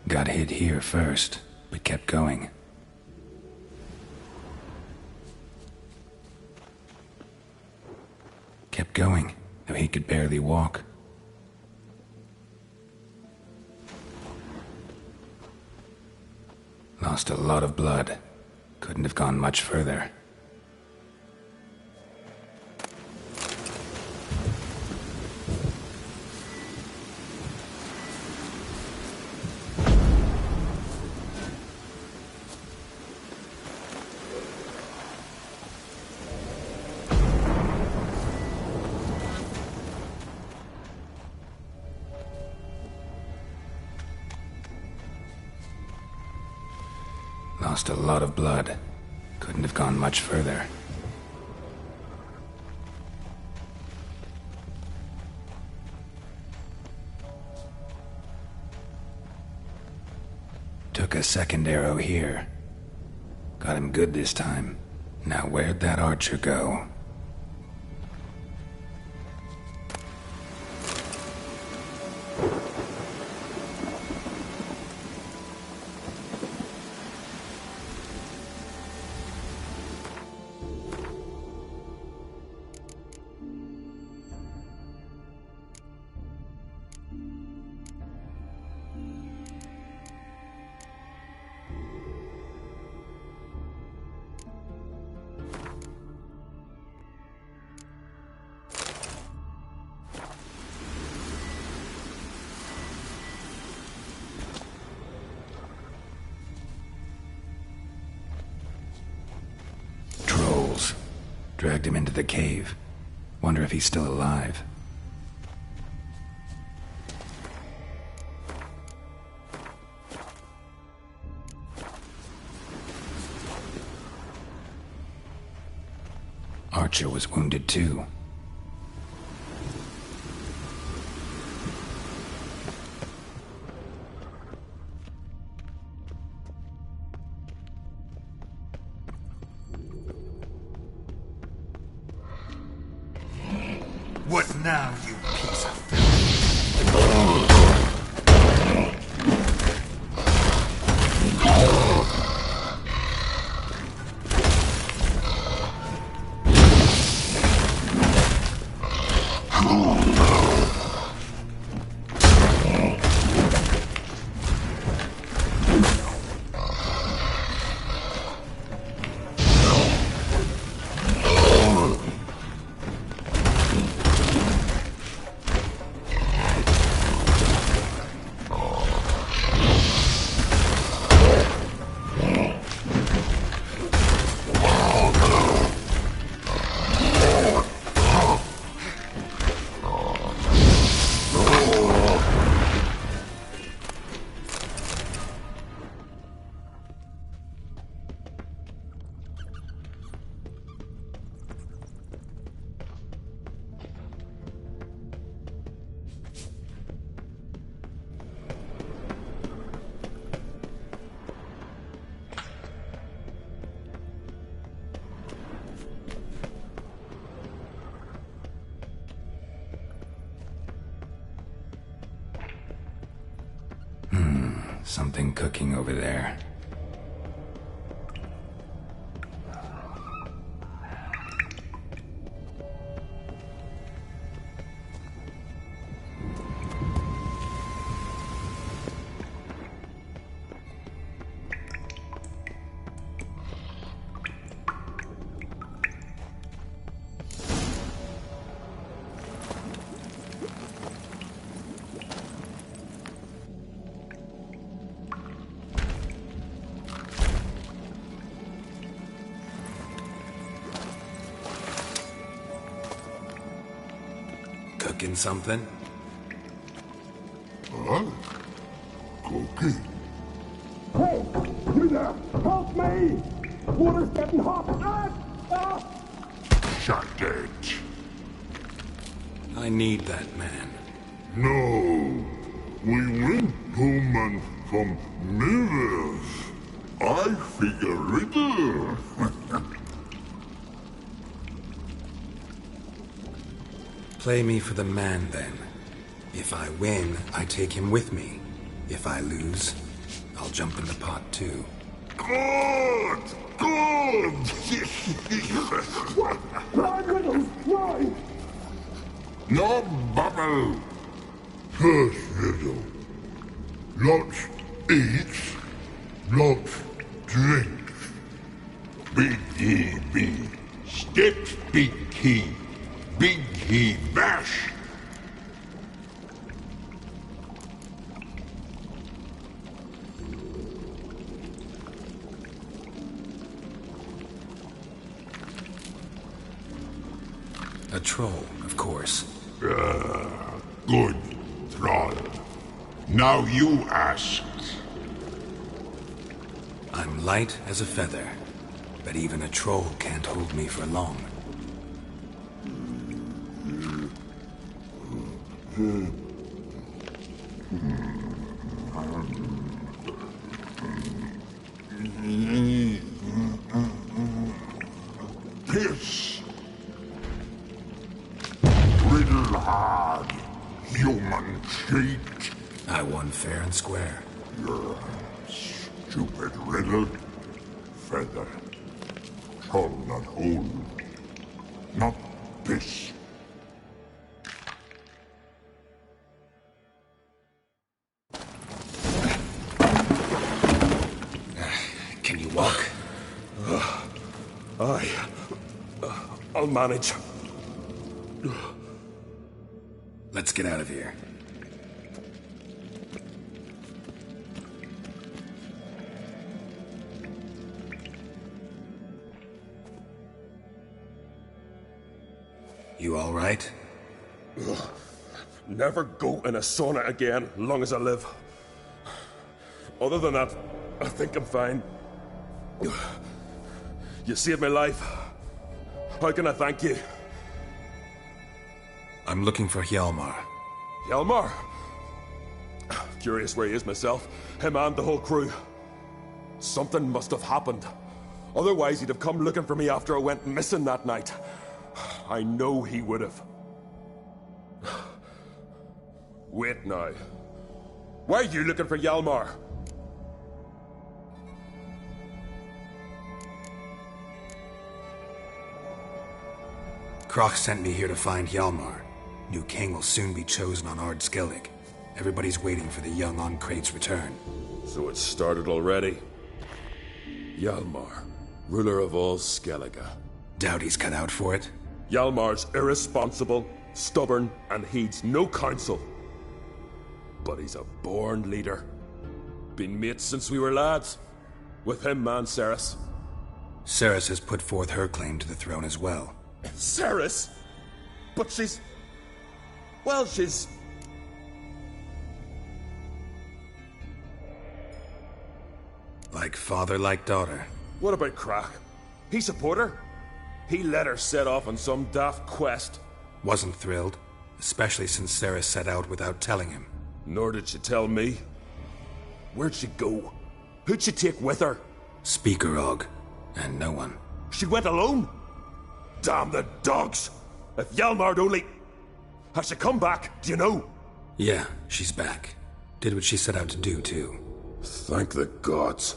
Got hit here first, but kept going. Kept going, though he could barely walk. Lost a lot of blood. Couldn't have gone much further. Lost a lot of blood. Couldn't have gone much further. Took a second arrow here. Got him good this time. Now where'd that archer go? Dragged him into the cave. Wonder if he's still alive. Archer was wounded too. What now, you piece of Something cooking over there. Cooking something? Huh? Cooking? Hey! You there! Help me! Water's getting hot! Shut it! I need that man. No. We went home and from mirrors. I figure riddle. Play me for the man, then. If I win, I take him with me. If I lose, I'll jump in the pot, too. Good! Good! Try riddles! Try! No bubble! First riddle. Lots eats, lots drinks. Big he be, steps big he bash. A troll, of course. Good, troll. Now you ask. I'm light as a feather, but even a troll can't hold me for long. Piss. Riddle hard, human cheat. I won fair and square. You're a stupid riddle. Feather. Troll not hold. Not piss. Can you walk? I'll manage. Let's get out of here. You all right? Ugh. Never go in a sauna again, long as I live. Other than that, I think I'm fine. You saved my life. How can I thank you? I'm looking for Hjalmar. Hjalmar? Curious where he is myself. Him and the whole crew. Something must have happened. Otherwise he'd have come looking for me after I went missing that night. I know he would have. Wait now. Why are you looking for Hjalmar? Kroch sent me here to find Hjalmar. New king will soon be chosen on Ard Skellig. Everybody's waiting for the young Oncrate's return. So it's started already. Hjalmar, ruler of all Skellige. Doubt he's cut out for it. Hjalmar's irresponsible, stubborn, and heeds no counsel. But he's a born leader. Been mates since we were lads. With him and Ceres. Ceres has put forth her claim to the throne as well. Ceres? But she's... Well, she's... Like father, like daughter. What about Crach? He support her? He let her set off on some daft quest. Wasn't thrilled, especially since Ceres set out without telling him. Nor did she tell me. Where'd she go? Who'd she take with her? Speaker Og, and no one. She went alone? Damn the dogs! If Hjalmar'd only... Has she come back, do you know? Yeah, she's back. Did what she set out to do, too. Thank the gods.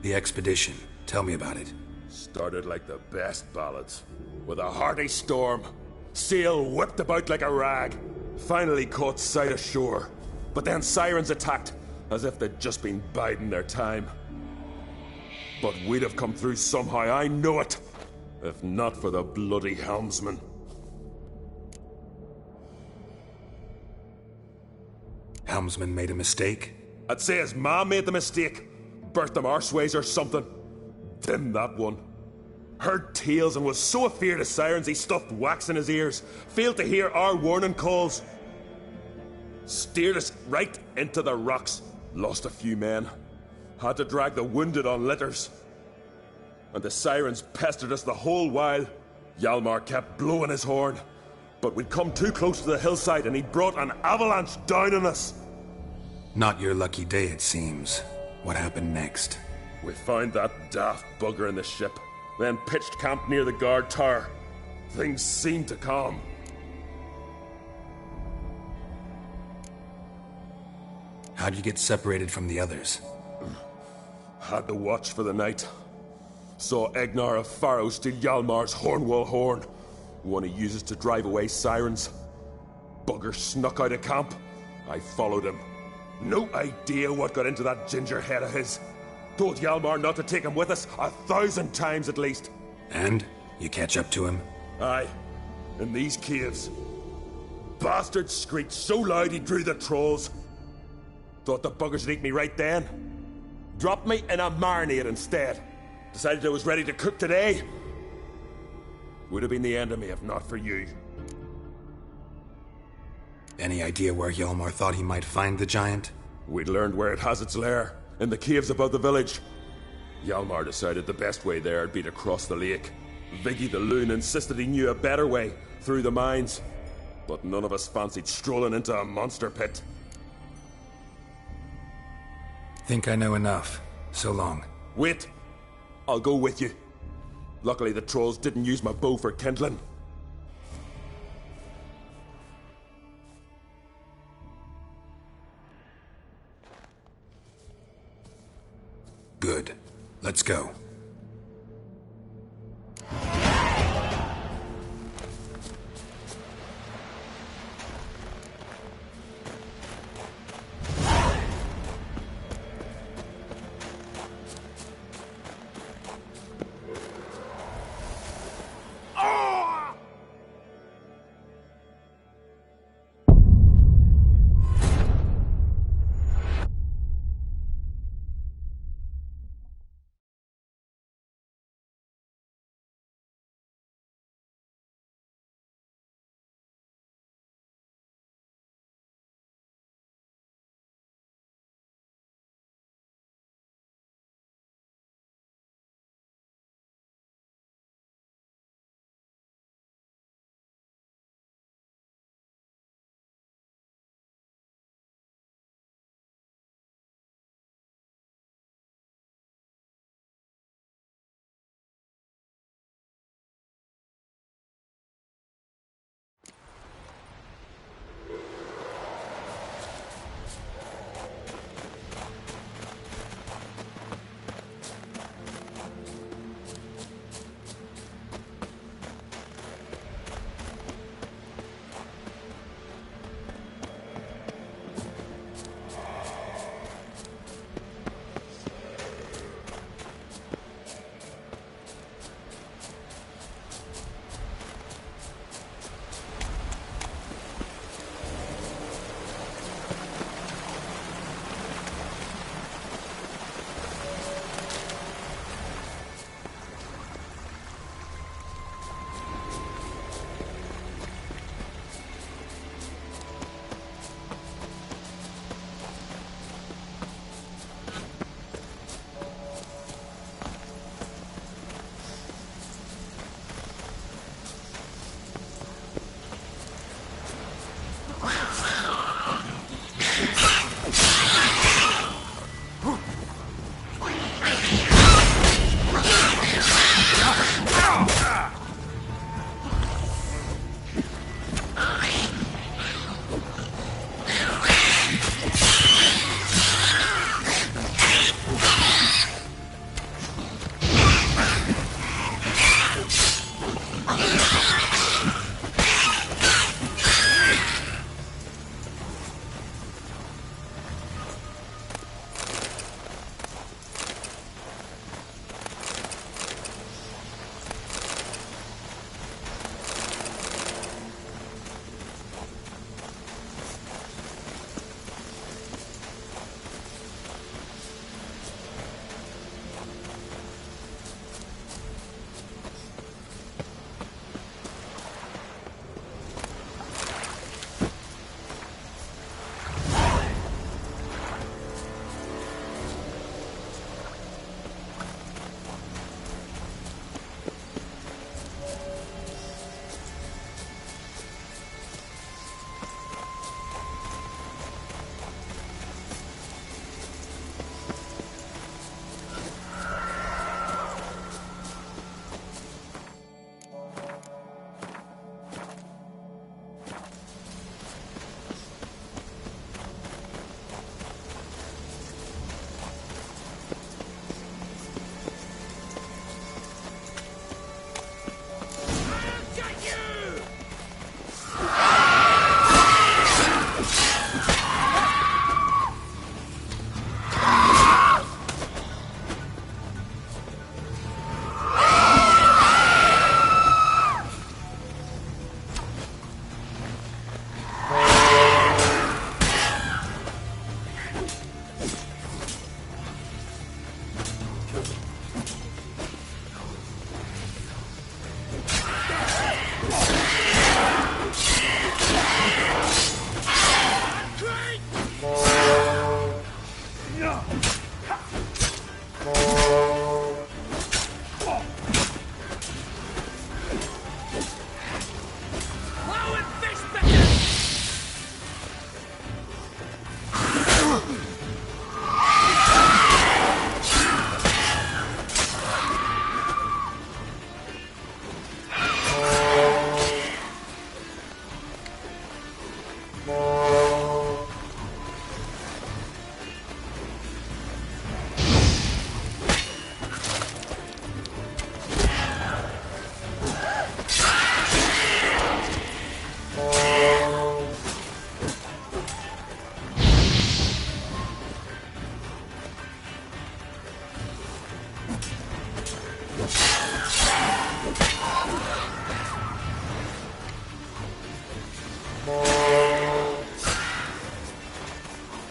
The expedition. Tell me about it. Started like the best ballads. With a hearty storm. Sail whipped about like a rag. Finally caught sight of shore. But then sirens attacked, as if they'd just been biding their time. But we'd have come through somehow, I know it. If not for the bloody helmsman. Helmsman made a mistake? I'd say his ma made the mistake. Birthed them arseways or something. Dim that one. Heard tales and was so afeard of sirens he stuffed wax in his ears. Failed to hear our warning calls. Steered us right into the rocks. Lost a few men. Had to drag the wounded on litters. And the sirens pestered us the whole while. Hjalmar kept blowing his horn. But we'd come too close to the hillside and he'd brought an avalanche down on us. Not your lucky day, it seems. What happened next? We found that daft bugger in the ship. Then pitched camp near the guard tower. Things seemed to calm. How'd you get separated from the others? Had to watch for the night. Saw Egnar of Faro steal Hjalmar's Hornwall horn. One he uses to drive away sirens. Bugger snuck out of camp. I followed him. No idea what got into that ginger head of his. Told Hjalmar not to take him with us 1,000 times at least. And? You catch up to him? Aye. In these caves. Bastard screeched so loud he drew the trolls. Thought the buggers would eat me right then. Dropped me in a marinade instead. Decided I was ready to cook today. Would have been the end of me if not for you. Any idea where Hjalmar thought he might find the giant? We'd learned where it has its lair. In the caves above the village. Hjalmar decided the best way there would be to cross the lake. Viggy the loon insisted he knew a better way, through the mines. But none of us fancied strolling into a monster pit. Think I know enough. So long. Wait. I'll go with you. Luckily the trolls didn't use my bow for kindling. Good. Let's go.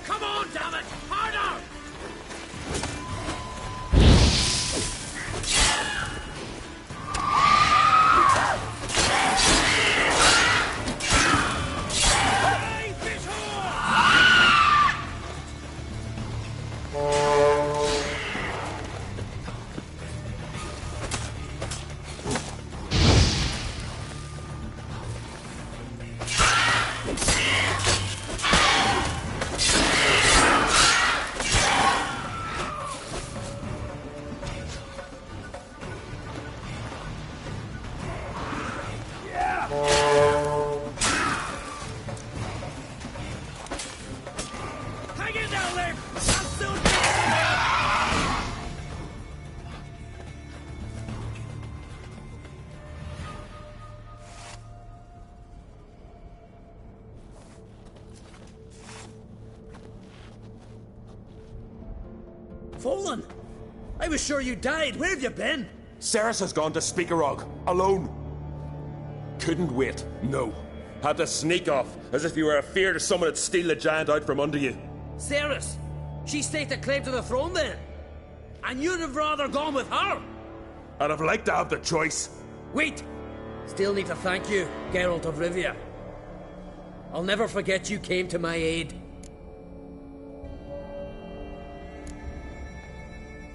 Come on, damn it! Harder! Hang in there, Lim! I'll soon get Fallen! I was sure you died. Where have you been? Ceres has gone to Speakerog, alone. Couldn't wait, no. Had to sneak off, as if you were afeard someone would steal the giant out from under you. Ceres! She staked a claim to the throne then! And you'd have rather gone with her! I'd have liked to have the choice. Wait! Still need to thank you, Geralt of Rivia. I'll never forget you came to my aid.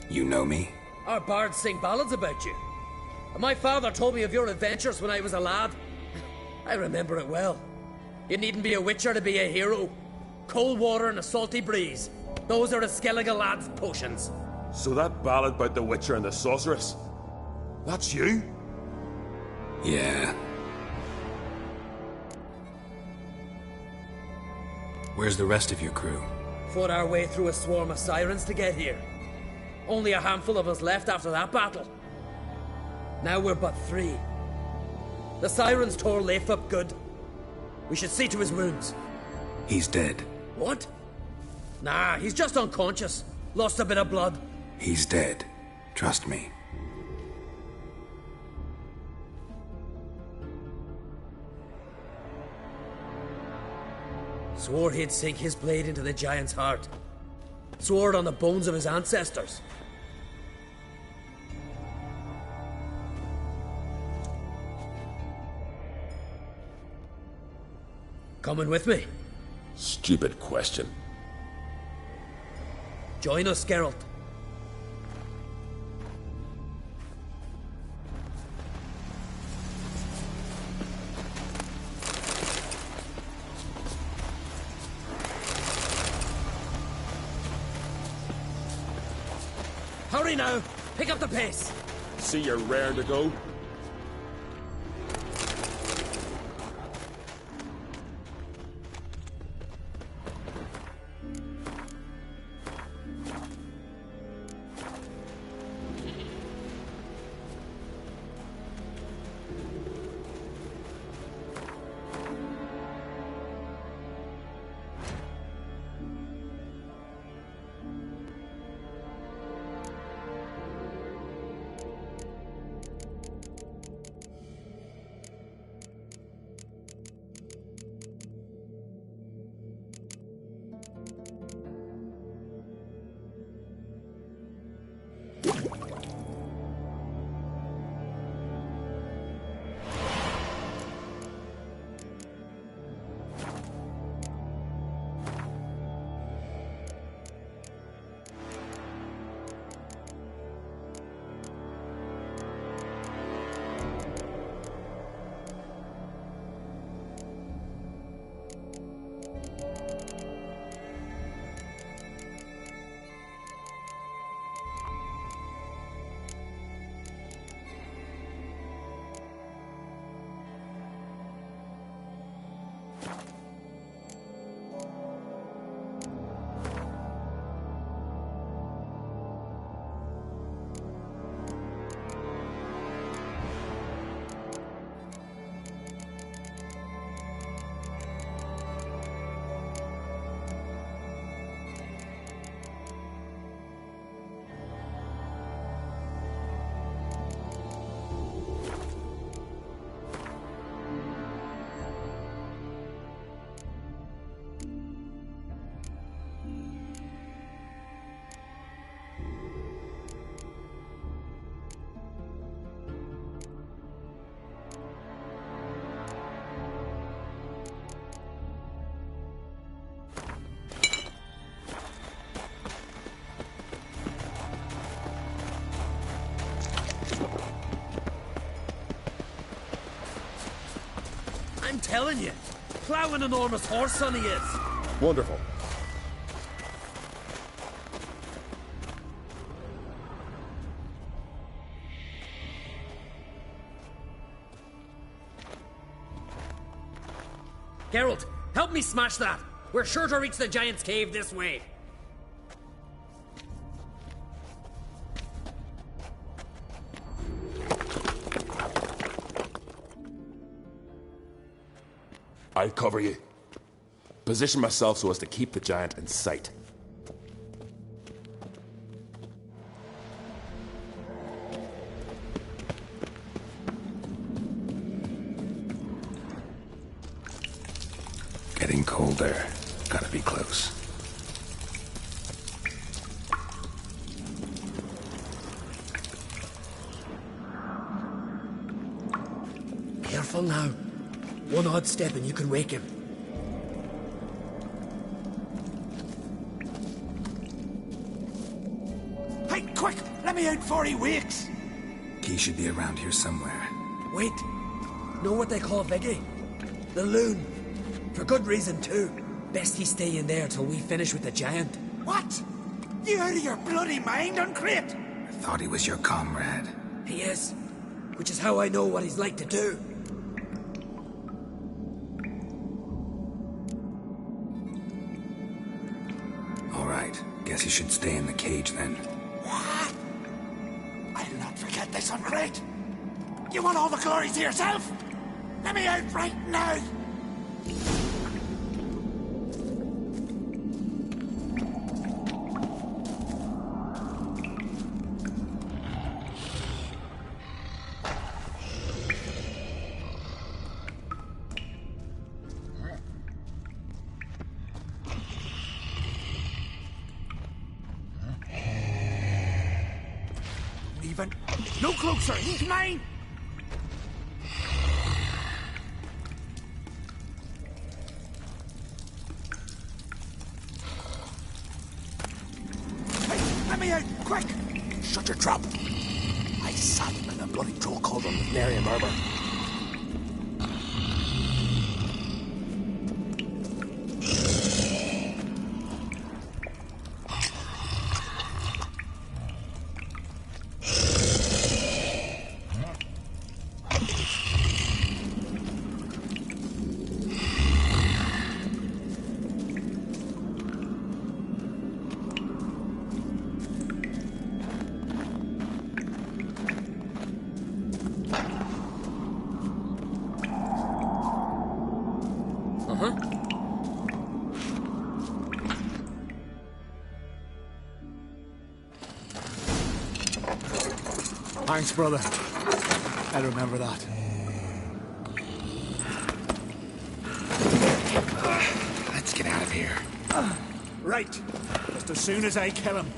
You know me? Our bards sing ballads about you. And my father told me of your adventures when I was a lad. I remember it well. You needn't be a witcher to be a hero. Cold water and a salty breeze. Those are a Skellige lad's potions. So that ballad about the Witcher and the Sorceress, that's you? Yeah. Where's the rest of your crew? Fought our way through a swarm of sirens to get here. Only a handful of us left after that battle. Now we're but 3. The sirens tore Leif up good. We should see to his wounds. He's dead. What? Nah, he's just unconscious. Lost a bit of blood. He's dead. Trust me. Swore he'd sink his blade into the giant's heart. Swore it on the bones of his ancestors. Coming with me? Stupid question. Join us, Geralt. Hurry now! Pick up the pace! See you're raring to go. I'm telling you. Plough an enormous horse, son he is. Wonderful. Geralt, help me smash that. We're sure to reach the giant's cave this way. I'll cover you. Position myself so as to keep the giant in sight. Getting colder. Gotta be close. Careful now. One odd step and you can wake him. Hey, quick! Let me out before he wakes! Key should be around here somewhere. Wait. Know what they call Viggy? The loon. For good reason, too. Best he stay in there till we finish with the giant. What? You out of your bloody mind, Uncrate? I thought he was your comrade. He is. Which is how I know what he's like to do. All right. Guess he should stay in the cage then. What? I'll not forget this, Uncrate. You want all the glory to yourself? Let me out right now! Even. No closer, he's mine! Hey, let me out, quick! Shut your trap! I sat him in a bloody troll cauldron with nary a murmur. Thanks, brother. I remember that. Let's get out of here. Right. Just as soon as I kill him.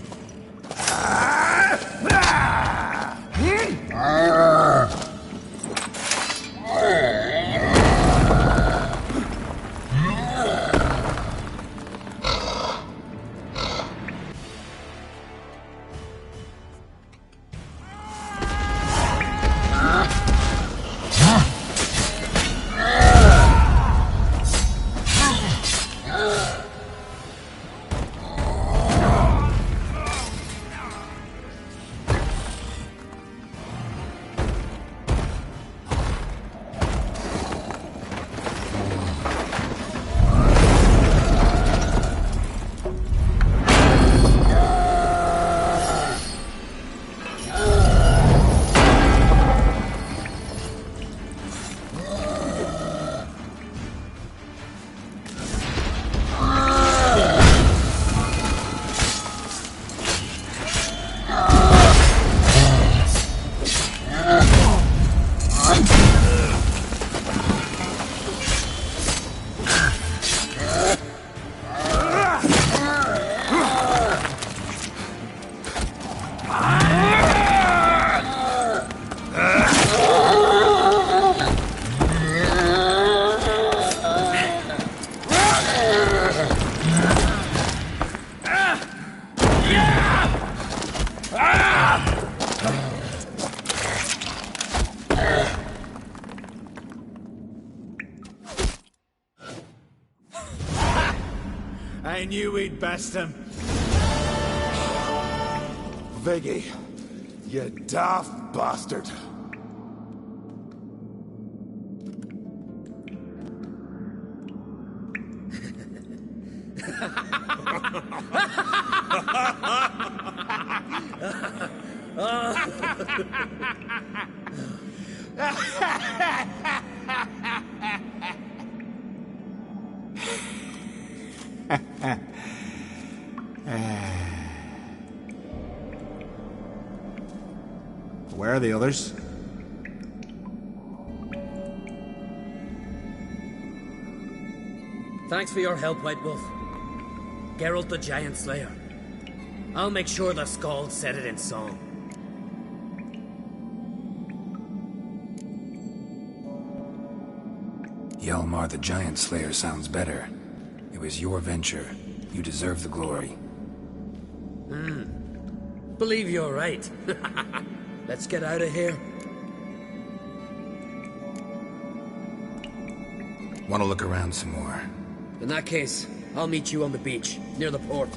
I knew we'd best him. Viggy, you daft bastard. Where are the others? Thanks for your help, White Wolf. Geralt the Giant Slayer. I'll make sure the Skald said it in song. Hjalmar the Giant Slayer sounds better. It was your venture. You deserve the glory. Believe you're right. Let's get out of here. Want to look around some more? In that case, I'll meet you on the beach, near the port.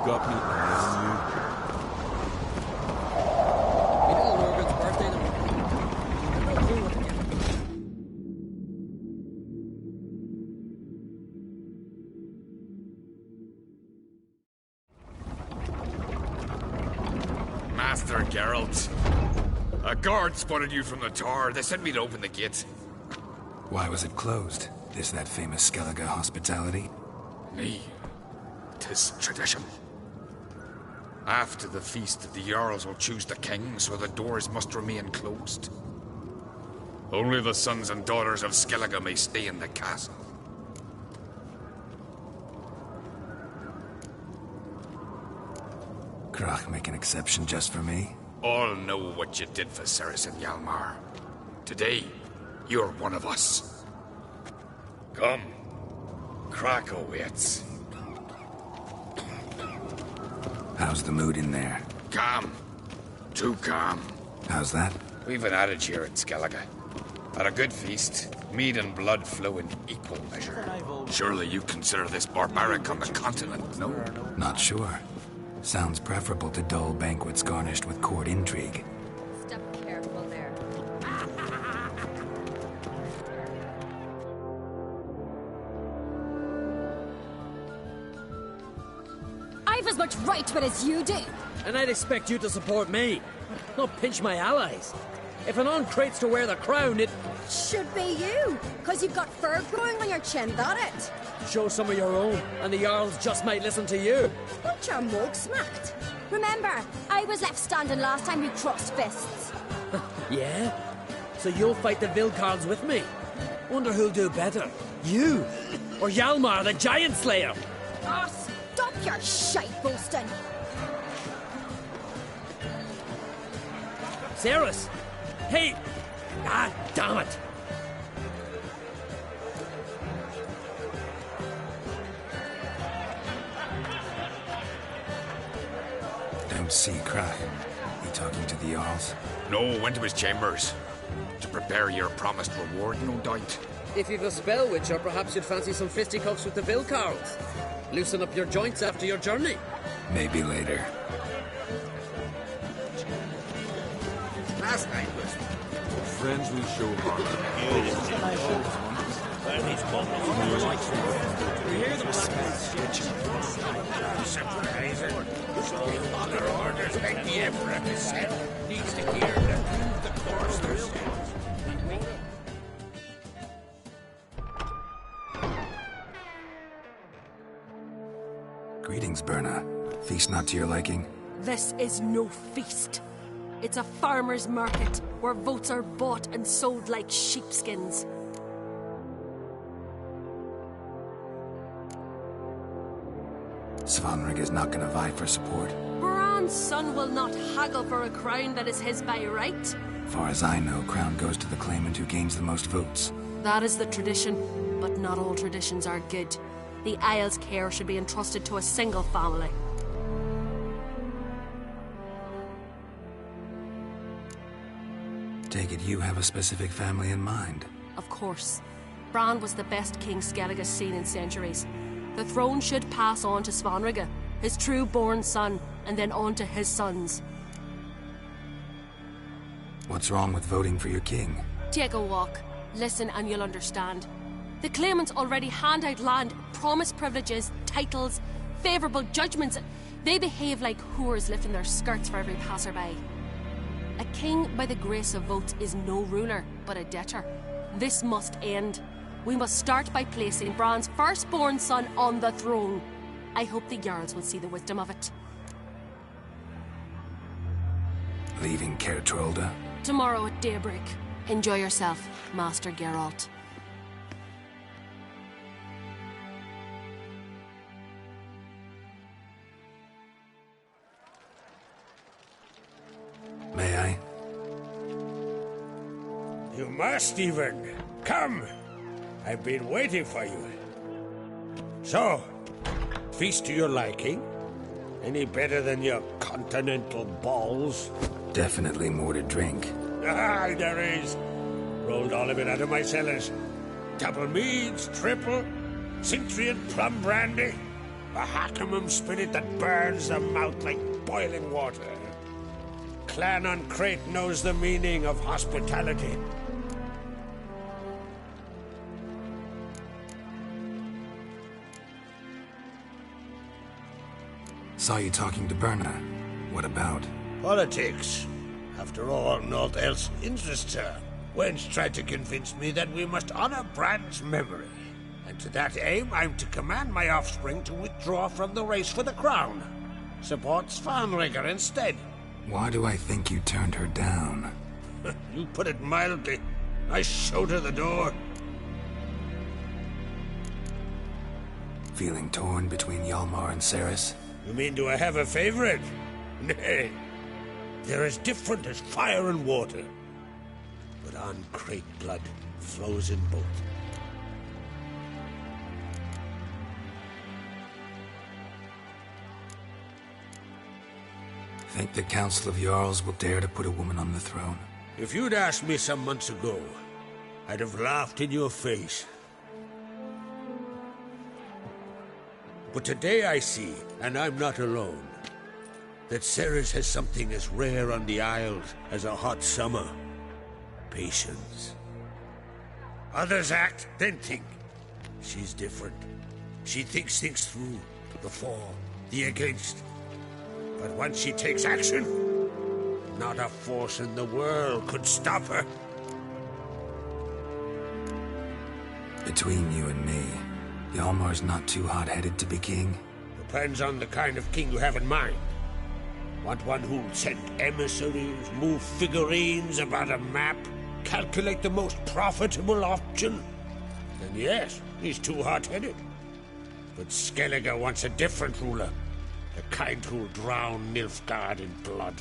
Got me eyes on you. You know Morgan's birthday tomorrow. I've no clue what to get him. Master Geralt. A guard spotted you from the tower. They sent me to open the gate. Why was it closed? Is that famous Skellige hospitality? Me. 'Tis tradition. After the feast, the Jarls will choose the king, so the doors must remain closed. Only the sons and daughters of Skellige may stay in the castle. Krach make an exception just for me? All know what you did for Saracen Hjalmar. Today, you're one of us. Come. Krach awaits. How's the mood in there? Calm. Too calm. How's that? We've an adage here in Skellige. At a good feast, mead and blood flow in equal measure. Surely you consider this barbaric on the continent, no? Not sure. Sounds preferable to dull banquets garnished with court intrigue. Step careful there. I've as much right to it as you do. And I'd expect you to support me, not pinch my allies. If an uncrate's to wear the crown, it should be you, because you've got fur growing on your chin, that it? Show some of your own, and the Jarls just might listen to you. But you're mug smacked. Remember, I was left standing last time you crossed fists. Yeah? So you'll fight the Vilcarls with me? Wonder who'll do better, you or Hjalmar the Giant Slayer? Oh, stop your shite boasting. Cerys! Hey! Ah, damn it! Don't see Cry. He talking to the Jarls? No, went to his chambers. To prepare your promised reward, no doubt. If you've a spell witcher, perhaps you'd fancy some fisticuffs with the Vilcarls. Loosen up your joints after your journey. Maybe later. Last night was friends we show heart. Other orders like the Emperor himself needs to hear the course themselves. Greetings, Berna. Feast not to your liking? This is no feast. It's a farmer's market where votes are bought and sold like sheepskins. Svanrig is not gonna vie for support. Bran's son will not haggle for a crown that is his by right. Far as I know, crown goes to the claimant who gains the most votes. That is the tradition, but not all traditions are good. The Isle's care should be entrusted to a single family. Take it you have a specific family in mind. Of course. Bran was the best king Skellige's seen in centuries. The throne should pass on to Svanrige, his true-born son, and then on to his sons. What's wrong with voting for your king? Take a walk. Listen and you'll understand. The claimants already hand out land, promise privileges, titles, favourable judgments. They behave like whores lifting their skirts for every passerby. A king by the grace of votes is no ruler, but a debtor. This must end. We must start by placing Bran's firstborn son on the throne. I hope the Jarls will see the wisdom of it. Leaving Caer Trolda? Tomorrow at daybreak. Enjoy yourself, Master Geralt. May I? You must, even. Come! I've been waiting for you. So, feast to your liking? Any better than your continental balls? Definitely more to drink. Ah, there is. Rolled all of it out of my cellars. Double meads, triple, Cintrian plum brandy, a Hackemum spirit that burns the mouth like boiling water. Clan on Crate knows the meaning of hospitality. Saw you talking to Berna. What about? Politics. After all, naught else interests her. Wench tried to convince me that we must honor Bran's memory. And to that aim, I'm to command my offspring to withdraw from the race for the crown. Support Svanrige instead. Why do I think you turned her down? You put it mildly. I showed her the door. Feeling torn between Hjalmar and Cerys? You mean, do I have a favorite? Nay. They're as different as fire and water. But on Crate blood flows in both. Think the Council of Jarls will dare to put a woman on the throne? If you'd asked me some months ago, I'd have laughed in your face. But today I see, and I'm not alone, that Ceres has something as rare on the Isles as a hot summer. Patience. Others act, then think. She's different. She thinks things through. The for, the against. But once she takes action, not a force in the world could stop her. Between you and me, Hjalmar's not too hot-headed to be king? Depends on the kind of king you have in mind. Want one who'll send emissaries, move figurines about a map, calculate the most profitable option? Then yes, he's too hot-headed. But Skellige wants a different ruler. The kind who'll drown Nilfgaard in blood.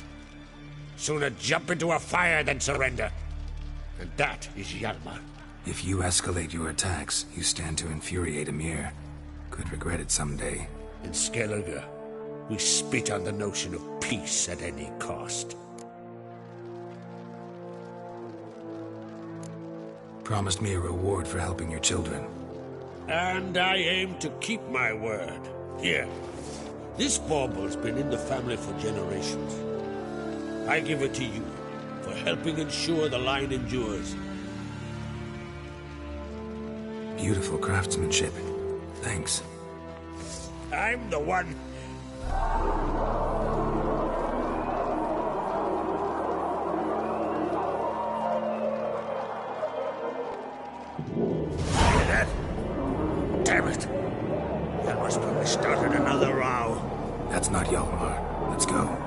Sooner jump into a fire than surrender. And that is Hjalmar. If you escalate your attacks, you stand to infuriate Emir. Could regret it someday. In Skellige, we spit on the notion of peace at any cost. Promised me a reward for helping your children. And I aim to keep my word. Here, this bauble's been in the family for generations. I give it to you for helping ensure the line endures. Beautiful craftsmanship. Thanks. I'm the one. Hear that? Damn it. That must probably started another row. That's not Hjalmar. Let's go.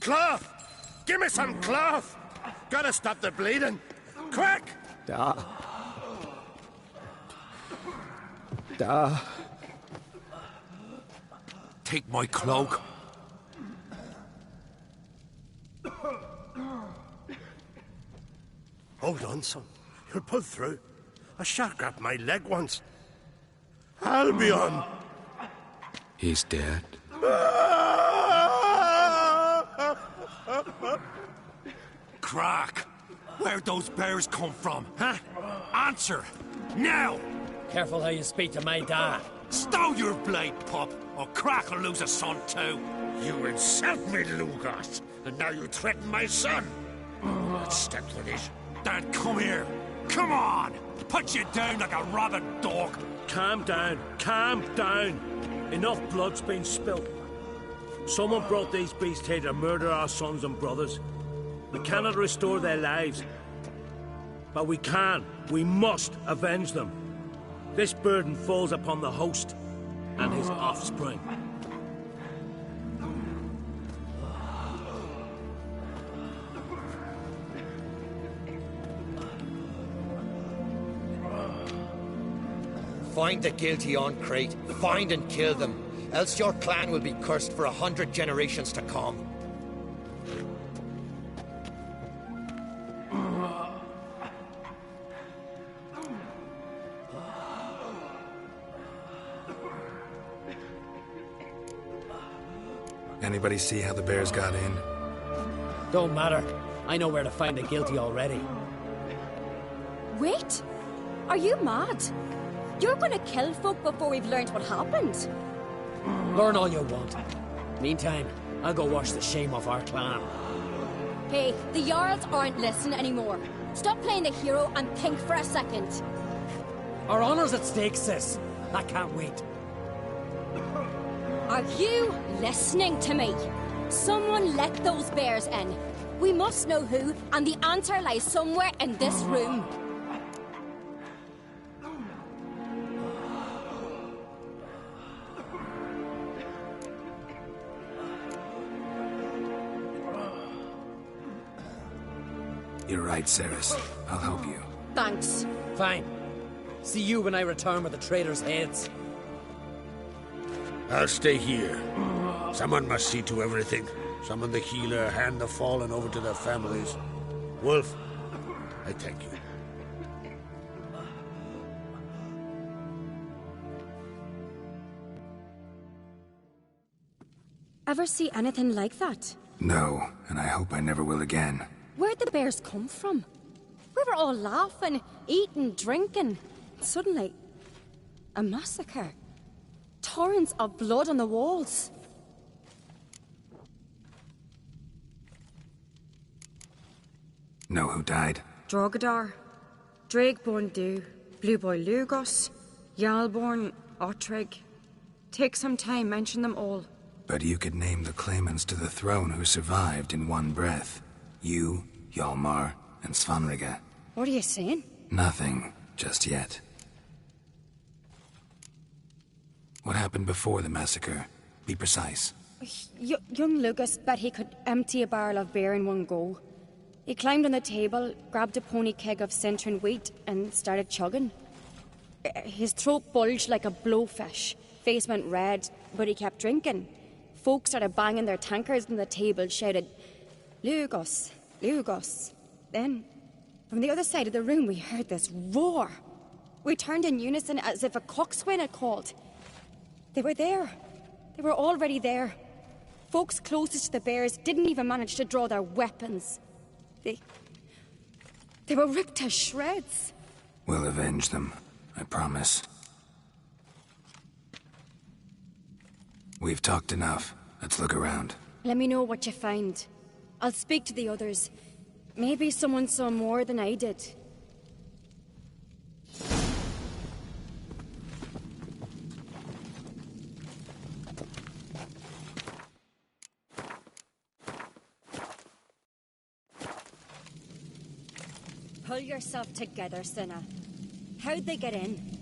Cloth! Give me some cloth! Gotta stop the bleeding! Quick! Da. Take my cloak. Hold on, son. You'll pull through. A shark grabbed my leg once. Albion! He's dead. Crack! Where'd those bears come from, huh? Answer! Now! Careful how you speak to my dad. Stow your blade, pup, or Crack will lose a son too. You insult me, Lugos, and now you threaten my son. Let's step to this. Dad, come here. Come on! Put you down like a rabid dog. Calm down. Calm down. Enough blood's been spilt. Someone brought these beasts here to murder our sons and brothers. We cannot restore their lives. But we can. We must avenge them. This burden falls upon the host and his offspring. Find the guilty on Crete. Find and kill them. Else your clan will be cursed for 100 generations to come. Anybody see how the bears got in? Don't matter. I know where to find the guilty already. Wait! Are you mad? You're gonna kill folk before we've learned what happened. Learn all you want. Meantime, I'll go wash the shame off our clan. Hey, the Jarls aren't listening anymore. Stop playing the hero and think for a second. Our honor's at stake, sis. I can't wait. Are you listening to me? Someone let those bears in. We must know who, and the answer lies somewhere in this room. You're right, Ceres. I'll help you. Thanks. Fine. See you when I return with the traitors' heads. I'll stay here. Someone must see to everything. Summon the healer, hand the fallen over to their families. Wolf, I thank you. Ever see anything like that? No, and I hope I never will again. Where'd the bears come from? We were all laughing, eating, drinking. Suddenly, a massacre. Torrents of blood on the walls. Know who died? Drogadar, Drakeborn Du, Blue Boy Lugos, Jarlborn, Ottrig. Take some time, mention them all. But you could name the claimants to the throne who survived in one breath. You, Hjalmar, and Svanrige. What are you saying? Nothing, just yet. What happened before the massacre? Be precise. Young Lucas bet he could empty a barrel of beer in one go. He climbed on the table, grabbed a pony keg of Centron wheat, and started chugging. His throat bulged like a blowfish. Face went red, but he kept drinking. Folks started banging their tankards on the table, shouted, "Lugos, Lugos." Then, from the other side of the room, we heard this roar. We turned in unison as if a coxswain had called. They were there. They were already there. Folks closest to the bears didn't even manage to draw their weapons. They were ripped to shreds. We'll avenge them, I promise. We've talked enough. Let's look around. Let me know what you find. I'll speak to the others. Maybe someone saw more than I did. Pull yourself together, Cinna. How'd they get in?